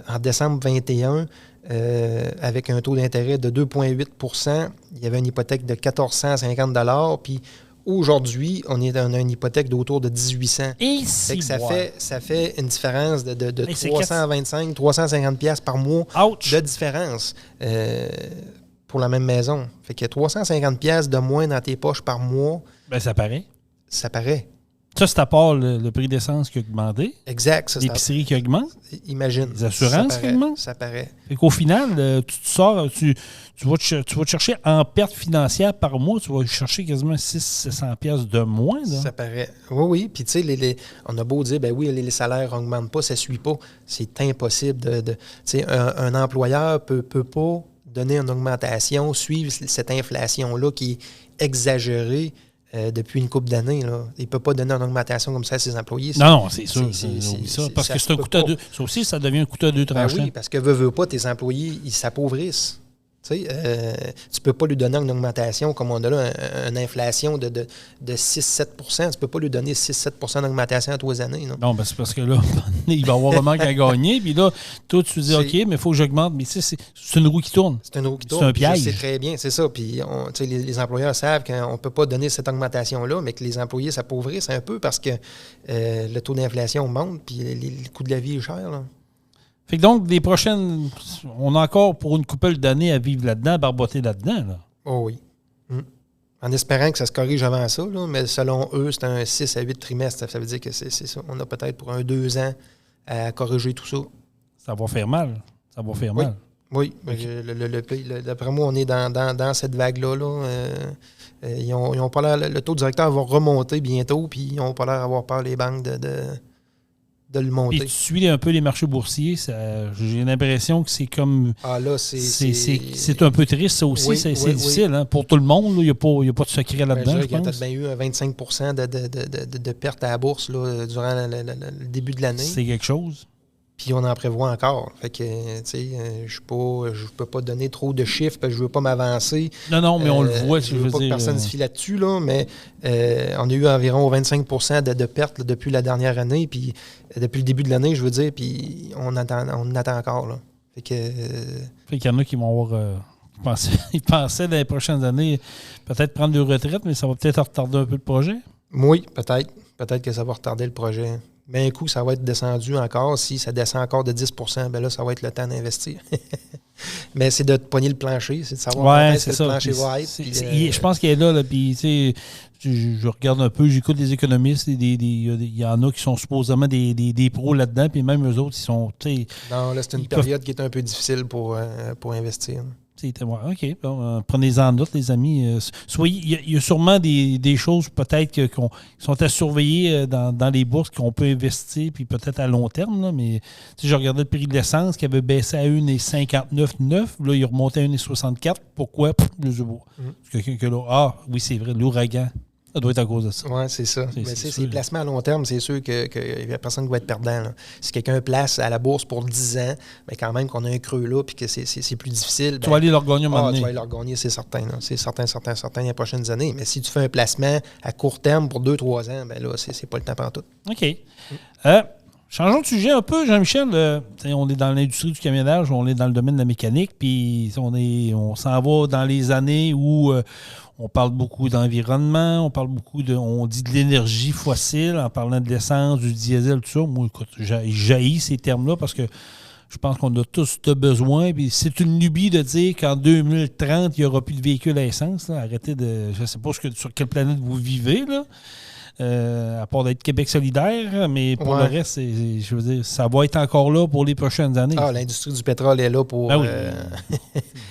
S4: en décembre 2021, avec un taux d'intérêt de 2,8 %, il y avait une hypothèque de 1 450 $, puis aujourd'hui, on est dans une hypothèque d'autour de 1800.
S3: Et
S4: ça fait une différence de 325, 350 $ par mois de différence. pour la même maison. Fait que 350$ de moins dans tes poches par mois.
S3: Ben, ça paraît.
S4: Ça paraît.
S3: Ça, c'est à part le prix d'essence qui a augmenté.
S4: Exact.
S3: L'épicerie qui augmente.
S4: Imagine.
S3: Les assurances qui augmentent.
S4: Ça paraît.
S3: Fait qu'au final, tu te sors, tu vas te chercher en perte financière par mois, tu vas chercher quasiment 600-700$ de moins. Là.
S4: Ça paraît. Oui. Puis, tu sais, on a beau dire, ben oui, les salaires n'augmentent pas, ça ne suit pas. C'est impossible tu sais, un employeur peut pas donner une augmentation, suivre cette inflation-là qui est exagérée depuis une couple d'années. Là. Il ne peut pas donner une augmentation comme ça à ses employés.
S3: Non, c'est sûr. Parce que c'est un couteau à deux. Ça aussi, ça devient un couteau à deux tranchants.
S4: Ben oui, parce que veux pas, tes employés, ils s'appauvrissent. Tu sais, tu peux pas lui donner une augmentation comme on a là, une inflation de 6-7 %. Tu peux pas lui donner 6-7 % d'augmentation à tous les années.
S3: Non, ben c'est parce que là, il va y avoir un manque à gagner. Puis là, toi, tu te dis, OK, mais il faut que j'augmente. Mais tu sais, c'est une roue qui tourne.
S4: C'est une roue qui tourne.
S3: C'est un piège.
S4: C'est très bien, c'est ça. Puis les employeurs savent qu'on ne peut pas donner cette augmentation-là, mais que les employés s'appauvrissent un peu parce que le taux d'inflation monte puis le coût de la vie est cher. Là.
S3: Fait que donc, les prochaines, on a encore pour une couple d'années à vivre là-dedans, à barboter là-dedans. Là.
S4: Oh oui. En espérant que ça se corrige avant ça, là, mais selon eux, c'est un 6 à 8 trimestres. Ça veut dire que c'est ça. On a peut-être pour 2 ans à corriger tout ça.
S3: Ça va faire mal. Ça va faire mal.
S4: Oui. Okay. D'après moi, on est dans cette vague-là. Là. Ils ont pas l'air, le taux directeur va remonter bientôt, puis ils n'ont pas l'air d'avoir peur, les banques, de le monter.
S3: Et tu suis un peu les marchés boursiers, j'ai l'impression que c'est comme...
S4: Ah là,
S3: c'est un peu triste, ça aussi. C'est difficile. Hein? Pour tout le monde, il n'y a pas de secret là-dedans, je pense.
S4: Il y a peut-être bien eu 25 % de pertes à la bourse là, durant le début de l'année.
S3: C'est quelque chose.
S4: Puis on en prévoit encore. Fait que, tu sais, je peux pas donner trop de chiffres parce que je veux pas m'avancer.
S3: Non, mais on le voit.
S4: Je veux pas que personne se fie là-dessus, là, mais on a eu environ 25 % de pertes là, depuis la dernière année, puis depuis le début de l'année, je veux dire, puis on attend encore. Là. Fait
S3: qu'il y en a qui vont avoir... ils pensaient dans les prochaines années peut-être prendre de retraite, mais ça va peut-être retarder un peu le projet.
S4: Oui, peut-être. Peut-être que ça va retarder le projet. Mais un coup, ça va être descendu encore. Si ça descend encore de 10 %, ben là, ça va être le temps d'investir. Mais c'est de pogner le plancher, c'est de savoir
S3: c'est
S4: le plancher va être.
S3: Je pense qu'elle est là, puis tu sais, je regarde un peu, j'écoute des économistes, il y en a qui sont supposément des pros là-dedans, puis même eux autres, ils sont...
S4: Non, là, c'est une période qui est un peu difficile pour investir.
S3: OK. Bon, prenez-en note, les amis. Il y a sûrement des choses peut-être qui sont à surveiller dans les bourses qu'on peut investir, puis peut-être à long terme. Là, mais je regardais le prix de l'essence qui avait baissé à 1,59,9. Là, il est remonté à 1,64. Pourquoi? Je sais pas. Quelqu'un qui est là. Ah, oui, c'est vrai, l'ouragan. Ça doit être à cause de ça.
S4: Oui, c'est ça. Mais c'est les placements à long terme, c'est sûr qu'il n'y a personne qui va être perdant. Là. Si quelqu'un place à la bourse pour 10 ans, mais quand même qu'on a un creux là puis que c'est plus difficile.
S3: Tu vas aller leur gagner un moment donné.
S4: Tu vas aller leur gagner, c'est certain. Là. C'est certain les prochaines années. Mais si tu fais un placement à court terme pour 2-3 ans, ben là, c'est pas le temps pantoute.
S3: OK. Changeons de sujet un peu, Jean-Michel. On est dans l'industrie du camionnage, on est dans le domaine de la mécanique, puis on s'en va dans les années où on parle beaucoup d'environnement, on dit de l'énergie fossile en parlant de l'essence, du diesel, tout ça. Moi, écoute, j'haïs ces termes-là parce que je pense qu'on a tous de besoin. Puis c'est une lubie de dire qu'en 2030, il n'y aura plus de véhicules à essence. Là. Arrêtez de... Je ne sais pas sur quelle planète vous vivez, là. À part d'être Québec solidaire, mais pour le reste, je veux dire, ça va être encore là pour les prochaines années.
S4: Ah, l'industrie du pétrole est là pour
S3: elle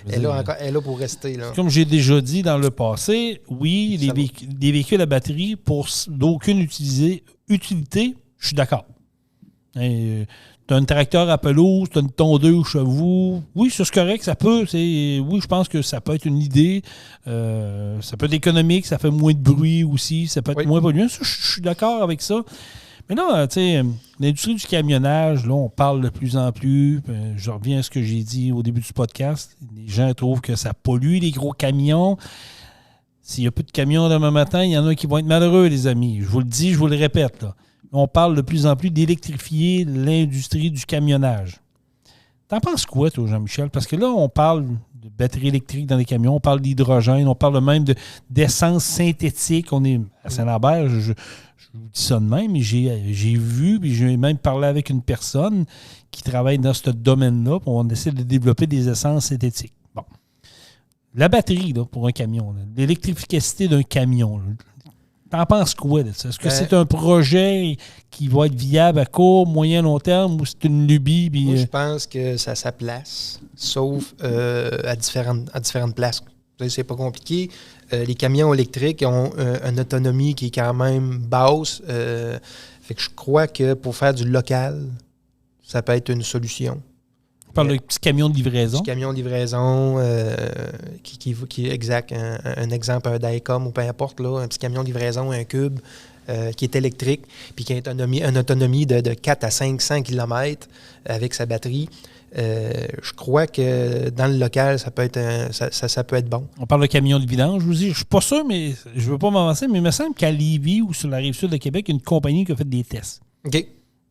S4: est là pour rester. Là.
S3: Comme j'ai déjà dit dans le passé, oui, les véhicules à batterie pour d'aucune utilité, je suis d'accord. Tu as un tracteur à pelouse, tu as une tondeuse chevaux. Oui, c'est correct, ça peut. Oui, je pense que ça peut être une idée. Ça peut être économique, ça fait moins de bruit aussi, ça peut être moins polluant. Je suis d'accord avec ça. Mais là, tu sais, l'industrie du camionnage, là, on parle de plus en plus. Je reviens à ce que j'ai dit au début du podcast. Les gens trouvent que ça pollue, les gros camions. S'il n'y a plus de camions demain matin, il y en a qui vont être malheureux, les amis. Je vous le dis, je vous le répète, là. On parle de plus en plus d'électrifier l'industrie du camionnage. T'en penses quoi, toi, Jean-Michel? Parce que là, on parle de batterie électrique dans les camions, on parle d'hydrogène, on parle même d'essence synthétique. On est à Saint-Lambert, je vous dis ça de même, mais j'ai vu, puis j'ai même parlé avec une personne qui travaille dans ce domaine-là, puis on essaie de développer des essences synthétiques. Bon. La batterie là, pour un camion, là, l'électrificité d'un camion, là, t'en penses quoi de ça? Est-ce que c'est un projet qui va être viable à court, moyen, long terme ou c'est une lubie?
S4: Moi, je pense que ça a sa place, sauf à différentes places. C'est pas compliqué. Les camions électriques ont une autonomie qui est quand même basse. Fait que je crois que pour faire du local, ça peut être une solution.
S3: On parle de petits camions de livraison.
S4: Petit camion de livraison qui est exact. Un exemple, un Dicom ou peu importe, là, un petit camion de livraison, un cube qui est électrique, puis qui a une autonomie de 4 à 500 km avec sa batterie. Je crois que dans le local, ça peut être bon.
S3: On parle de camion de vidange, je vous dis. Je ne suis pas sûr, mais je ne veux pas m'avancer, mais il me semble qu'à Lévis ou sur la rive sud de Québec, il y a une compagnie qui a fait des tests.
S4: OK.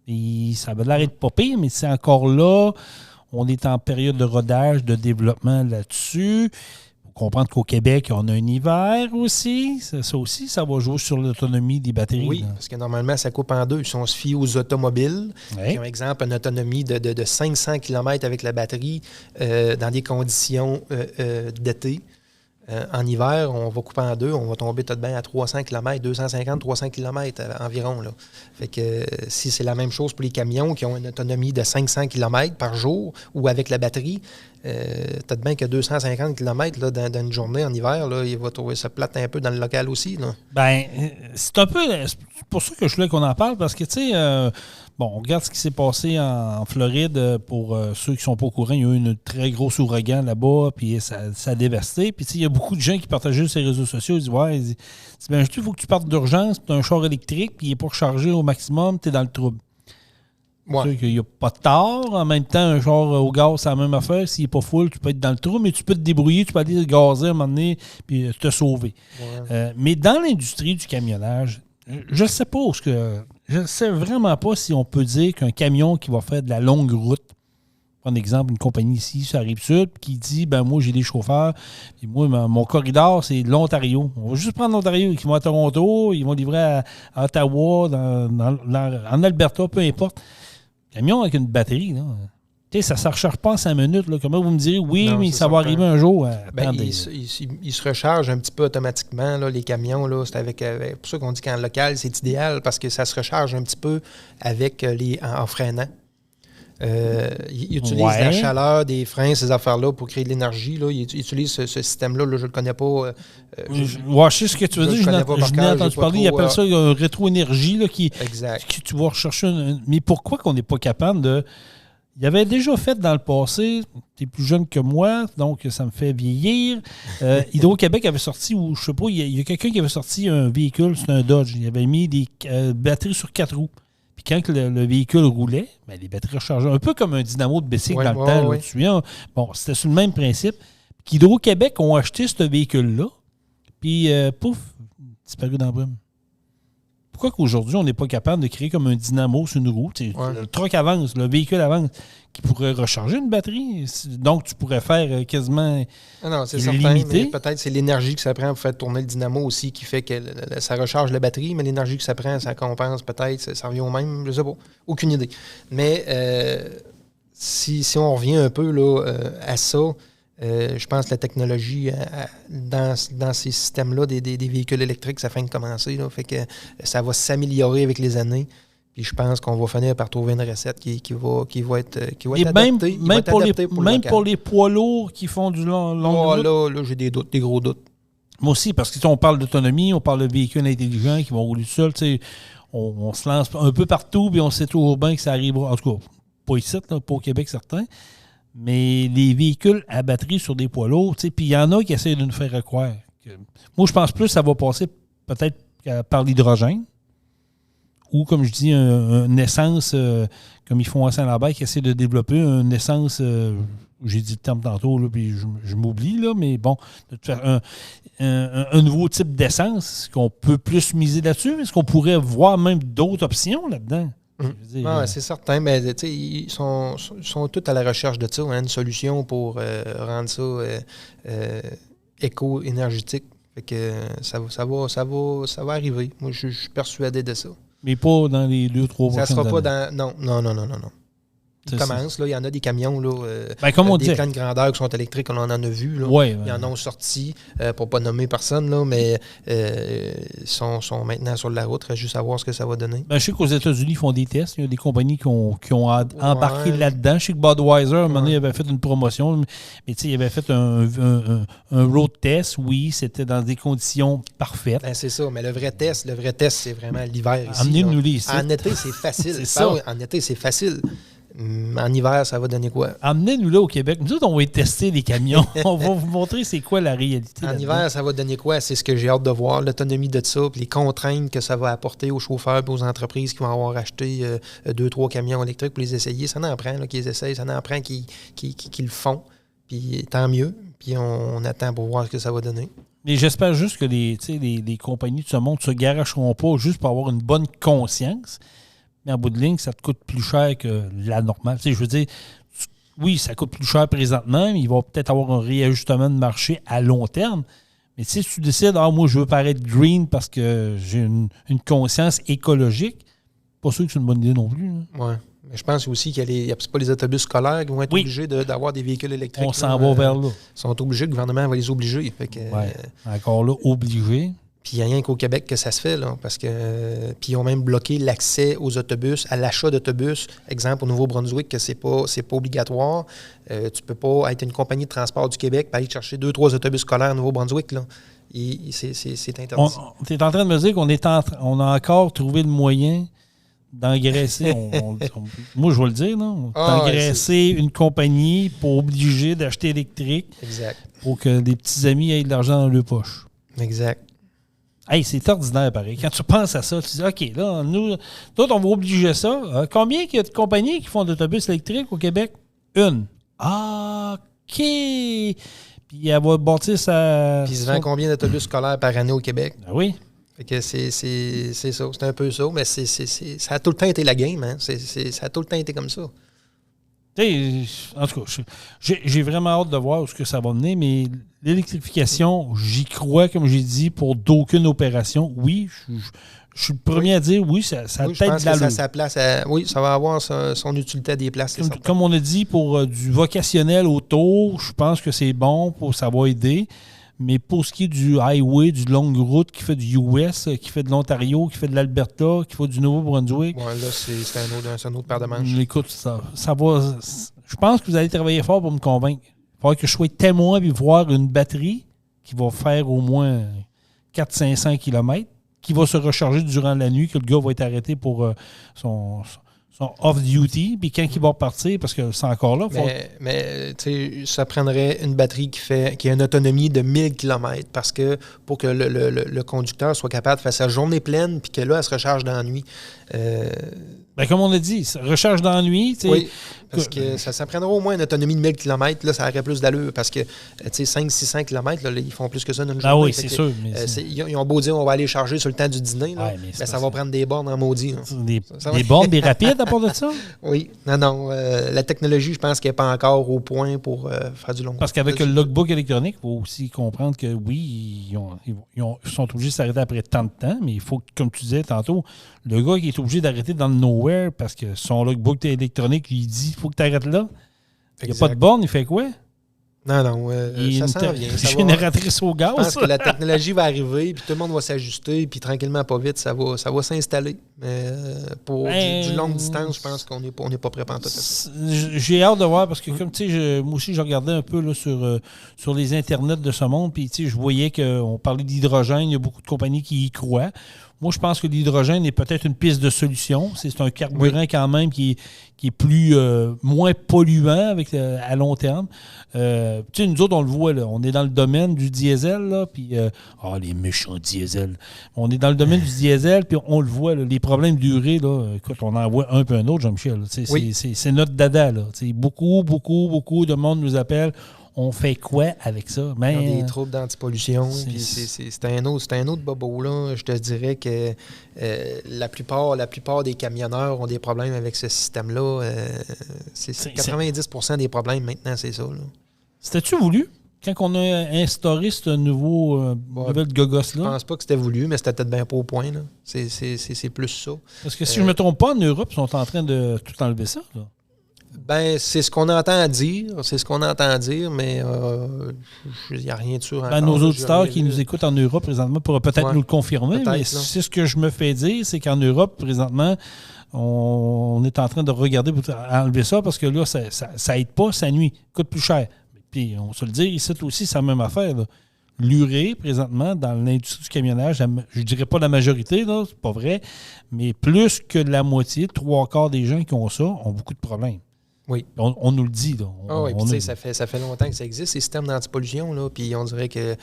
S3: Et ça va l'air de pas pire, mais c'est encore là. On est en période de rodage, de développement là-dessus. Il faut comprendre qu'au Québec, on a un hiver aussi. Ça aussi, ça va jouer sur l'autonomie des batteries.
S4: Oui,
S3: là.
S4: parce que normalement, ça coupe en deux. Si on se fie aux automobiles,
S3: Ouais.
S4: qui ont, exemple, une autonomie de 500 km avec la batterie dans des conditions d'été. En hiver, on va couper en deux, on va tomber tout de bien à 300 km, 250, 300 km environ. Là. Fait que si c'est la même chose pour les camions qui ont une autonomie de 500 km par jour ou avec la batterie, tout de bien que 250 km là, dans une journée en hiver, là, il va trouver ça plate un peu dans le local aussi. Là.
S3: Ben, c'est un peu. C'est pour ça que je voulais qu'on en parle, parce que, tu sais, on regarde ce qui s'est passé en Floride. Pour ceux qui ne sont pas au courant, il y a eu une très grosse ouragan là-bas, puis ça a dévasté. Puis, tu sais, il y a beaucoup de gens qui partageaient sur les réseaux sociaux. Ils disent, ouais, il faut que tu partes d'urgence, tu as un char électrique, puis il n'est pas rechargé au maximum, tu es dans le trouble.
S4: Ouais.
S3: C'est sûr qu'il n'y a pas de tort. En même temps, un char au gaz, c'est la même affaire. S'il n'est pas full, tu peux être dans le trou, mais tu peux te débrouiller, tu peux aller gazer à un moment donné puis te sauver.
S4: Ouais.
S3: Mais dans l'industrie du camionnage, je ne sais pas je ne sais vraiment pas si on peut dire qu'un camion qui va faire de la longue route, par exemple, une compagnie ici, sur la Rive-Sud, qui dit, ben moi, j'ai des chauffeurs, et moi, mon corridor, c'est l'Ontario. On va juste prendre l'Ontario, qui vont à Toronto, ils vont livrer à Ottawa, en Alberta, peu importe. Camion avec une batterie, là. Tu sais, ça ne se recharge pas en 5 minutes. Là. Comment vous me direz, oui,
S4: Non,
S3: mais ça
S4: c'est
S3: va
S4: certain.
S3: arriver un jour.
S4: Il se recharge un petit peu automatiquement, là, les camions. Là, c'est avec pour ça qu'on dit qu'en local, c'est idéal parce que ça se recharge un petit peu avec en freinant. Ils utilisent la chaleur des freins, ces affaires-là, pour créer de l'énergie. Là. Ils utilisent ce système-là. Là, je ne le connais pas.
S3: Je sais ce que tu veux dire. Je n'ai entendu parler. Ils appellent ça un rétro-énergie. Là,
S4: exact.
S3: Qui tu vas rechercher. Mais pourquoi qu'on n'est pas capable de... Il avait déjà fait dans le passé, tu es plus jeune que moi, donc ça me fait vieillir. Hydro-Québec avait sorti, ou je sais pas, il y a quelqu'un qui avait sorti un véhicule, c'est un Dodge. Il avait mis des batteries sur 4 roues. Puis quand le véhicule roulait, ben, les batteries rechargeaient. Un peu comme un dynamo de bicycle dans le temps. Là, tu te souviens? Bon, c'était sur le même principe. Puis Hydro-Québec ont acheté ce véhicule-là, puis pouf, disparu dans la brume. Pourquoi qu'aujourd'hui, on n'est pas capable de créer comme un dynamo sur une roue? Le truck avance, le véhicule avance, qui pourrait recharger une batterie. Donc, tu pourrais faire quasiment
S4: non, c'est certain, mais peut-être c'est l'énergie que ça prend pour faire tourner le dynamo aussi qui fait que ça recharge la batterie, mais l'énergie que ça prend, ça compense peut-être, ça revient au même, je ne sais pas. Aucune idée. Mais si on revient un peu là, à ça, je pense que la technologie dans ces systèmes-là, des véhicules électriques, ça fait de commencer. Là, fait que ça va s'améliorer avec les années. Puis je pense qu'on va finir par trouver une recette qui va être adaptée.
S3: Même pour les poids lourds qui font du long route.
S4: Là, j'ai des gros doutes.
S3: Moi aussi, parce qu'on parle d'autonomie, on parle de véhicules intelligents qui vont rouler tout seuls. On se lance un peu partout, puis on sait toujours bien que ça arrivera. En tout cas, pas ici, là, pas au Québec, certains. Mais les véhicules à batterie sur des poids lourds, puis il y en a qui essaient de nous faire croire. Moi, je pense plus que ça va passer peut-être par l'hydrogène ou, comme je dis, une essence, comme ils font à Saint-Lambert, qui essaie de développer une essence, j'ai dit le terme tantôt, là, puis je m'oublie, là, mais bon, de faire un nouveau type d'essence, qu'on peut plus miser là-dessus. Est-ce qu'on pourrait voir même d'autres options là-dedans?
S4: C'est certain, mais ils sont tous à la recherche de ça, une solution pour rendre ça éco-énergétique. Fait que ça va arriver. Moi, je suis persuadé de ça.
S3: Mais pas dans les 2-3 prochaines années.
S4: Ça sera pas dans... Non. Il commence, là, il y en a des camions, là,
S3: comme on
S4: des
S3: dit.
S4: plans de grandeur qui sont électriques, on en a vu. Là. Ils en ont sorti, pour ne pas nommer personne, là, mais sont maintenant sur la route. Il reste juste à voir ce que ça va donner.
S3: Je sais qu'aux États-Unis, ils font des tests. Il y a des compagnies qui ont embarqué là-dedans. Je sais que Budweiser, à un moment donné, il avait fait une promotion, mais il avait fait un road test. Oui, c'était dans des conditions parfaites.
S4: C'est ça, mais le vrai test, c'est vraiment l'hiver ici.
S3: Amenez-nous les ici.
S4: En été, c'est facile.
S3: C'est ça.
S4: En été, c'est facile. En hiver, ça va donner quoi?
S3: Amenez-nous là au Québec. Nous autres, on va tester les camions. On va vous montrer c'est quoi la réalité.
S4: En hiver, ça va donner quoi? C'est ce que j'ai hâte de voir, l'autonomie de ça, puis les contraintes que ça va apporter aux chauffeurs et aux entreprises qui vont avoir acheté 2-3 camions électriques pour les essayer. Ça en prend qu'ils essayent, ça en prend qu'ils le font. Puis tant mieux. Puis on attend pour voir ce que ça va donner.
S3: Mais j'espère juste que les compagnies de ce monde ne se garacheront pas juste pour avoir une bonne conscience. Mais en bout de ligne, ça te coûte plus cher que la normale. Je veux dire, oui, ça coûte plus cher présentement, mais il va peut-être avoir un réajustement de marché à long terme. Mais si tu décides, moi, je veux paraître green parce que j'ai une conscience écologique, pas sûr que c'est une bonne idée non plus.
S4: Oui. Mais je pense aussi qu'il y a pas les autobus scolaires qui vont être obligés d'avoir des véhicules électriques.
S3: On s'en va vers là.
S4: Ils sont obligés, le gouvernement va les obliger. Fait que,
S3: encore là, obligé.
S4: Puis il n'y a rien qu'au Québec que ça se fait, là, parce que puis ils ont même bloqué l'accès aux autobus, à l'achat d'autobus. Exemple, au Nouveau-Brunswick, que c'est pas obligatoire. Tu peux pas être une compagnie de transport du Québec et aller chercher 2-3 autobus scolaires au Nouveau-Brunswick. Là. C'est interdit.
S3: Tu es en train de me dire qu'on a encore trouvé le moyen d'engraisser. Moi, je vais le dire, non? D'engraisser une compagnie pour obliger d'acheter électrique.
S4: Exact.
S3: Pour que les petits amis aient de l'argent dans leur poche.
S4: Exact.
S3: Hey, c'est ordinaire, pareil. Quand tu penses à ça, tu dis, OK, là, nous, on va obliger ça. Combien il y a de compagnies qui font d'autobus électriques au Québec? Une. OK. Puis elle va bâtir sa...
S4: Puis ils se vendent combien d'autobus scolaires par année au Québec?
S3: Ah oui.
S4: Fait que c'est ça. C'est un peu ça, mais ça a tout le temps été la game. Hein? Ça a tout le temps été comme ça.
S3: En tout cas, j'ai vraiment hâte de voir où ce que ça va mener, mais l'électrification, j'y crois, comme j'ai dit, pour d'aucune opération. Oui, je suis le premier à dire, oui, ça a peut-être de l'allure.
S4: Ça place oui, ça va avoir son utilité à des places.
S3: Comme on a dit, pour du vocationnel autour, je pense que c'est bon, ça va aider. Mais pour ce qui est du highway, du longue route, qui fait du US, qui fait de l'Ontario, qui fait de l'Alberta, qui fait du Nouveau-Brunswick.
S4: Ouais, là, c'est un autre paire de manches.
S3: Écoute, ça va. Je pense que vous allez travailler fort pour me convaincre. Il faudra que je sois témoin et voir une batterie qui va faire au moins 400-500 km, qui va se recharger durant la nuit, que le gars va être arrêté pour son off-duty, puis quand il va repartir, parce que c'est encore là.
S4: Mais tu sais, ça prendrait une batterie qui a une autonomie de 1000 km, parce que pour que le conducteur soit capable de faire sa journée pleine, puis que là, elle se recharge dans la nuit.
S3: Comme on a dit, recharge dans la nuit.
S4: Oui, parce que ça prendrait au moins une autonomie de 1000 km, là, ça aurait plus d'allure, parce que 500-600 km, là, ils font plus que ça dans une journée.
S3: Ah oui, c'est sûr.
S4: Ils ont beau dire on va aller charger sur le temps du dîner, là, mais ça va prendre des bornes en maudit.
S3: Des bornes, des rapides à part de ça?
S4: Oui. Non. La technologie, je pense qu'elle n'est pas encore au point pour faire du long cours.
S3: Parce qu'avec le logbook électronique, il faut aussi comprendre que oui, ils sont obligés de s'arrêter après tant de temps, mais il faut, comme tu disais tantôt, le gars qui est obligé d'arrêter dans le nowhere parce que son logbook électronique lui dit il faut que tu arrêtes là. Il n'y a pas de borne, il fait quoi?
S4: Non, ça s'en vient.
S3: Génératrice au gaz.
S4: Je pense que la technologie va arriver, puis tout le monde va s'ajuster, puis tranquillement, pas vite, ça va s'installer. Mais pour du longue distance, je pense qu'on n'est pas prêt pour tout ça.
S3: J'ai hâte de voir, parce que comme tu sais, moi aussi, je regardais un peu là, sur les internets de ce monde, puis je voyais qu'on parlait d'hydrogène, il y a beaucoup de compagnies qui y croient. Moi, je pense que l'hydrogène est peut-être une piste de solution. C'est un carburant quand même qui est moins polluant à long terme. Nous autres, on le voit, là, on est dans le domaine du diesel, là, puis les méchants diesel. On est dans le domaine du diesel, puis on le voit, là, les problèmes d'urée, là, écoute, on en voit un peu un autre, Jean-Michel. C'est notre dada. Là. Beaucoup de monde nous appelle. On fait quoi avec ça?
S4: Il y a des troubles d'antipollution. C'est un autre bobo, là. Je te dirais que la plupart des camionneurs ont des problèmes avec ce système-là. 90% des problèmes maintenant, c'est ça.
S3: C'était-tu voulu? Quand on a instauré ce nouvelle gogos-là?
S4: Je pense pas que c'était voulu, mais c'était peut-être bien pas au point. Là. C'est plus ça.
S3: Parce que si je ne me trompe pas, en Europe, ils sont en train de tout enlever ça. Là.
S4: Ben, c'est ce qu'on entend dire. Mais il n'y a rien de sûr encore.
S3: Nos auditeurs qui nous écoutent en Europe présentement pourraient peut-être nous le confirmer, mais c'est ce que je me fais dire, c'est qu'en Europe, présentement, on est en train de regarder pour enlever ça parce que là, ça aide pas, ça nuit, coûte plus cher. Puis, on se le dit, ici aussi, c'est la même affaire, là. L'urée, présentement, dans l'industrie du camionnage, je ne dirais pas la majorité, là, c'est pas vrai, mais plus que la moitié, 3/4 des gens qui ont ça ont beaucoup de problèmes.
S4: Oui.
S3: On nous le dit. Là.
S4: Ça fait longtemps que ça existe, ces systèmes d'antipollution, là, puis on dirait qu'ils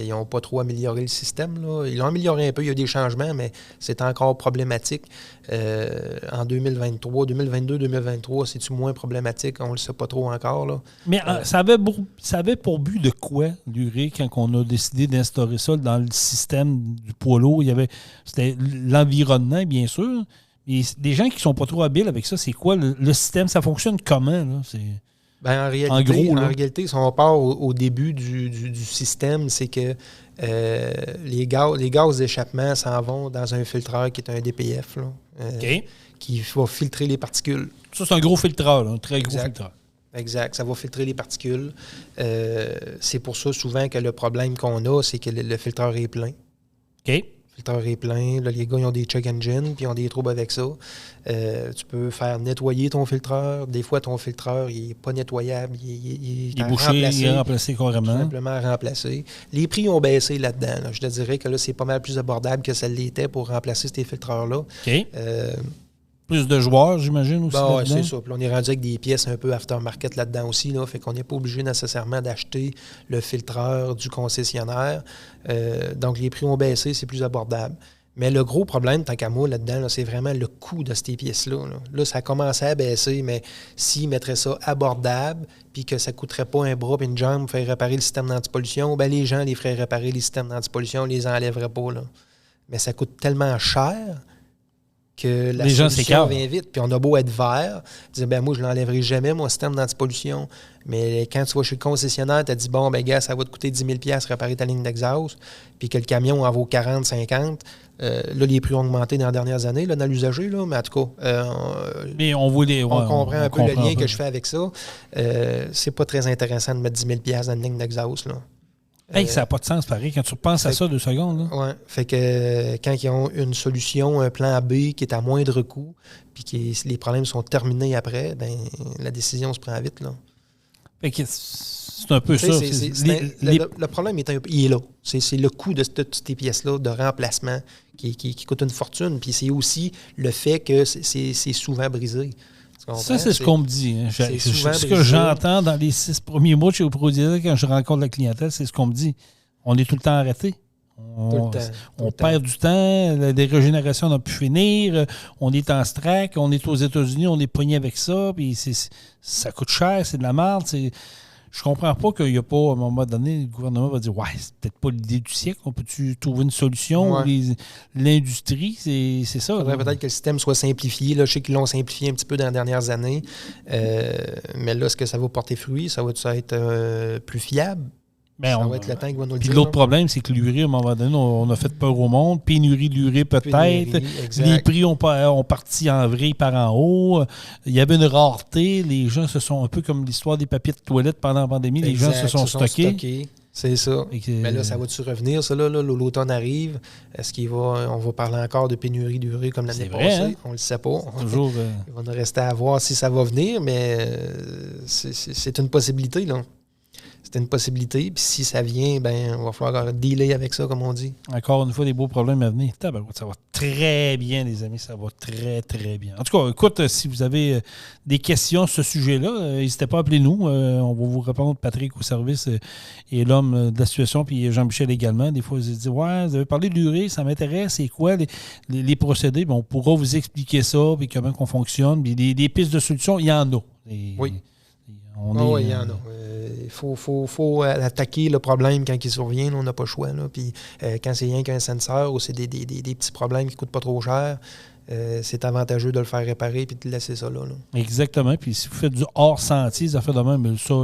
S4: n'ont pas trop amélioré le système. Là. Ils l'ont amélioré un peu, il y a des changements, mais c'est encore problématique. En 2023, 2022, 2023, c'est-tu moins problématique? On ne le sait pas trop encore. Là.
S3: Mais ça avait pour but de quoi, l'urée, quand on a décidé d'instaurer ça dans le système du poids lourd? C'était l'environnement, bien sûr. Et des gens qui ne sont pas trop habiles avec ça, c'est quoi le système? Ça fonctionne comment? Là?
S4: En réalité, si on part au début du système, c'est que les gaz d'échappement s'en vont dans un filtreur qui est un DPF, là, qui va filtrer les particules.
S3: Ça, c'est un gros filtreur, là, un très gros filtreur.
S4: Exact, ça va filtrer les particules. C'est pour ça, souvent, que le problème qu'on a, c'est que le filtreur est plein.
S3: OK.
S4: Le filtreur est plein. Là, les gars, ils ont des check engines, puis ils ont des troubles avec ça. Tu peux faire nettoyer ton filtreur. Des fois, ton filtreur, il n'est pas nettoyable. Il est
S3: bouché, il est remplacé carrément.
S4: Tout simplement remplacé. Les prix ont baissé là-dedans. Là. Je te dirais que là, c'est pas mal plus abordable que ça l'était pour remplacer ces filtreurs-là.
S3: OK. Plus de joueurs, j'imagine, aussi.
S4: Oui, c'est ça. Puis on est rendu avec des pièces un peu aftermarket là-dedans aussi. Là, fait qu'on n'est pas obligé nécessairement d'acheter le filtreur du concessionnaire. Donc, les prix ont baissé, c'est plus abordable. Mais le gros problème, tant qu'à moi, là-dedans, là, c'est vraiment le coût de ces pièces-là. Là, ça a commencé à baisser, mais s'ils mettraient ça abordable puis que ça ne coûterait pas un bras et une jambe pour faire réparer le système d'antipollution, ben les gens les feraient réparer les systèmes d'antipollution, les enlèveraient pas. Là. Mais ça coûte tellement cher que la solution vient vite. Puis on a beau être vert, dire moi, je ne l'enlèverai jamais, mon système d'antipollution. Mais quand tu vas chez le concessionnaire, tu as dit gars, ça va te coûter 10 000 $ réparer ta ligne d'exhaust, puis que le camion en vaut 40, 50. Là, les prix ont augmenté dans les dernières années, là, dans l'usager, là, mais en tout cas,
S3: mais on
S4: comprend un peu le lien que je fais avec ça. C'est pas très intéressant de mettre 10 000 $ dans une ligne d'exhaust. Là.
S3: Ça n'a pas de sens, pareil, quand tu repenses à ça 2 secondes.
S4: Oui, fait que quand ils ont une solution, un plan B qui est à moindre coût, puis que les problèmes sont terminés après, ben la décision se prend vite. Là.
S3: Fait que c'est un peu ça.
S4: Le problème il est là. C'est le coût de toutes ces pièces-là de remplacement qui coûte une fortune. Puis c'est aussi le fait que c'est souvent brisé.
S3: Ça, c'est ce qu'on me dit. Hein. Ce que j'entends dans les 6 premiers mois chez Prodigy, quand je rencontre la clientèle, c'est ce qu'on me dit. On est tout le temps arrêté. On perd du temps, les régénérations n'ont pu finir, on est en strack, on est aux États-Unis, on est pogné avec ça, puis ça coûte cher, c'est de la merde. Je comprends pas qu'il n'y a pas, à un moment donné, le gouvernement va dire c'est peut-être pas l'idée du siècle, on peut-tu trouver une solution? Ouais. L'industrie, c'est ça.
S4: Il faudrait peut-être que le système soit simplifié. Là, je sais qu'ils l'ont simplifié un petit peu dans les dernières années. Mais là, est-ce que ça va porter fruit? Ça va être plus fiable? Ça va être le temps qui va nous le dire.
S3: Puis l'autre problème, c'est que l'urée, à un moment donné, on a fait peur au monde. Pénurie d'urée peut-être. Les prix ont parti en vrille par en haut. Il y avait une rareté. Les gens se sont un peu comme l'histoire des papiers de toilette pendant la pandémie. Les gens se sont stockés.
S4: C'est ça. Mais là, ça va-tu revenir, ça? Là, l'automne arrive. Est-ce on va parler encore de pénurie d'urée comme l'année passée? Hein? On ne le sait pas.
S3: Toujours,
S4: il va nous rester à voir si ça va venir, mais c'est une possibilité, là. C'est une possibilité. Puis si ça vient, ben on va falloir dealer avec ça, comme on dit.
S3: Encore une fois, des beaux problèmes à venir. Ça va très bien, les amis. Ça va très, très bien. En tout cas, écoute, si vous avez des questions sur ce sujet-là, n'hésitez pas à appeler nous. On va vous répondre, Patrick au service et l'homme de la situation, puis Jean-Michel également. Des fois, ils disent vous avez parlé de l'urée, ça m'intéresse. C'est quoi les procédés? Bien, on pourra vous expliquer ça, puis comment on fonctionne. Puis des pistes de solutions, il y en a.
S4: Oui, il y en a. Il faut attaquer le problème quand il survient. Là, on n'a pas le choix. Là. Puis, quand c'est rien qu'un senseur ou c'est des petits problèmes qui ne coûtent pas trop cher, c'est avantageux de le faire réparer et de laisser ça là.
S3: Exactement. Puis si vous faites du hors-sentier, ça fait de même. Ça,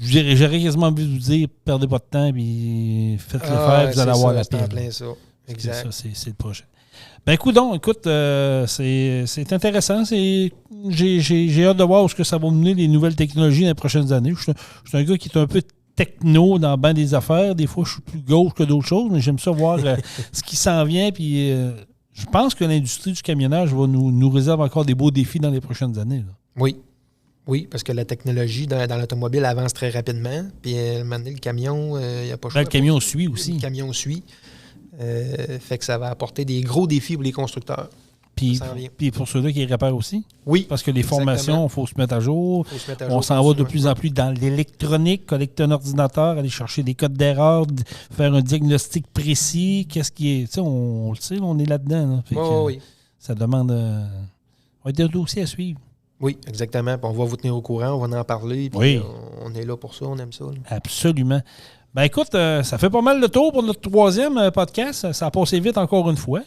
S3: j'aurais quasiment envie de vous dire, perdez pas de temps et faites-le faire, vous allez avoir la paix.
S4: C'est plein ça. Exact.
S3: C'est le projet. Ben écoute, c'est intéressant. J'ai hâte de voir où ça va mener les nouvelles technologies dans les prochaines années. Je suis un gars qui est un peu techno dans ben des affaires. Des fois, je suis plus gauche que d'autres choses, mais j'aime ça voir ce qui s'en vient. Puis je pense que l'industrie du camionnage va nous réserve encore des beaux défis dans les prochaines années. Là.
S4: Oui, parce que la technologie dans l'automobile avance très rapidement. Puis maintenant, le camion, il n'y a pas le choix.
S3: Le camion suit aussi.
S4: Le camion suit. Fait que ça va apporter des gros défis pour les constructeurs.
S3: Puis pour ceux-là qui réparent aussi.
S4: Oui.
S3: Parce que les formations, il faut se mettre à jour. On s'en va de plus en plus dans l'électronique, collecter un ordinateur, aller chercher des codes d'erreur, faire un diagnostic précis. Qu'est-ce qui est. Tu sais, on le sait, on est là-dedans. Là.
S4: Oui.
S3: Ça demande. On va être un dossier à suivre.
S4: Oui, exactement. Puis on va vous tenir au courant, on va en parler. Puis on est là pour ça, on aime ça. Là.
S3: Absolument. Ben écoute, ça fait pas mal le tour pour notre 3e podcast. Ça a passé vite encore une fois.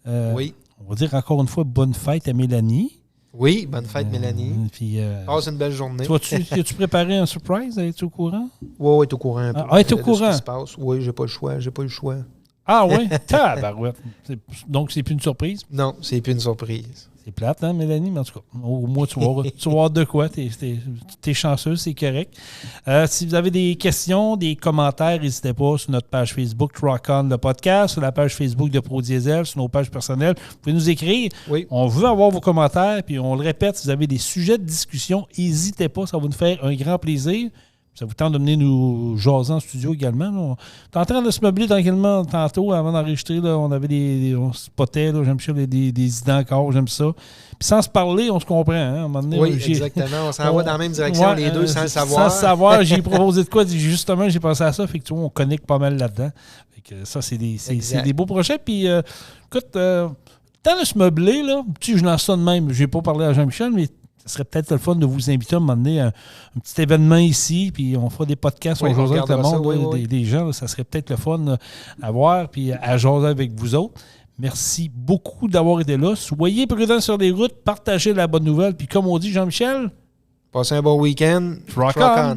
S4: Oui.
S3: On va dire encore une fois bonne fête à Mélanie.
S4: Oui, bonne fête Mélanie.
S3: Puis,
S4: passe une belle journée.
S3: Toi, as-tu préparé un surprise? Es-tu au courant?
S4: Oui, tu es au courant un peu.
S3: Ah, tu es au courant?
S4: De ce qui se passe. Oui, j'ai pas le choix.
S3: Ah oui? Tabarouette. Donc, c'est plus une surprise?
S4: Non, c'est plus une surprise.
S3: C'est plate, hein, Mélanie? Mais en tout cas, au moins, tu vas voir de quoi. T'es chanceuse, c'est correct. Si vous avez des questions, des commentaires, n'hésitez pas sur notre page Facebook TruckOn, le podcast, sur la page Facebook de Pro Diesel, sur nos pages personnelles. Vous pouvez nous écrire.
S4: Oui.
S3: On veut avoir vos commentaires, puis on le répète, si vous avez des sujets de discussion, n'hésitez pas, ça va nous faire un grand plaisir. Ça vous tente de venir nous jaser en studio également. Là. On est en train de se meubler tranquillement tantôt avant d'enregistrer. Là, on avait on spottait, là, j'aime ça, des idées encore, j'aime ça. Puis sans se parler, on se comprend. Hein, à un moment donné,
S4: oui, exactement. On s'en va dans la même direction, les deux, sans le savoir.
S3: Sans le savoir, j'ai proposé de quoi. Justement, j'ai pensé à ça. Fait que tu vois, on connecte pas mal là-dedans. Fait que ça, c'est des beaux projets. Puis, écoute, tant de se meubler, là, je lance ça de même. Je n'ai pas parlé à Jean-Michel, mais ça serait peut-être le fun de vous inviter à un moment donné à un petit événement ici, puis on fera des podcasts, on jasera avec le monde, des gens, là, ça serait peut-être le fun à voir, puis à jaser avec vous autres. Merci beaucoup d'avoir été là. Soyez prudents sur les routes, partagez la bonne nouvelle, puis comme on dit, Jean-Michel,
S4: passez un bon week-end.
S3: Truck on!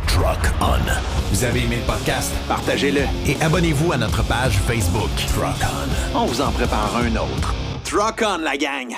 S1: Truck On. Vous avez aimé le podcast? Partagez-le et abonnez-vous à notre page Facebook. Truck On.
S2: On vous en prépare un autre. Truck On, la gang!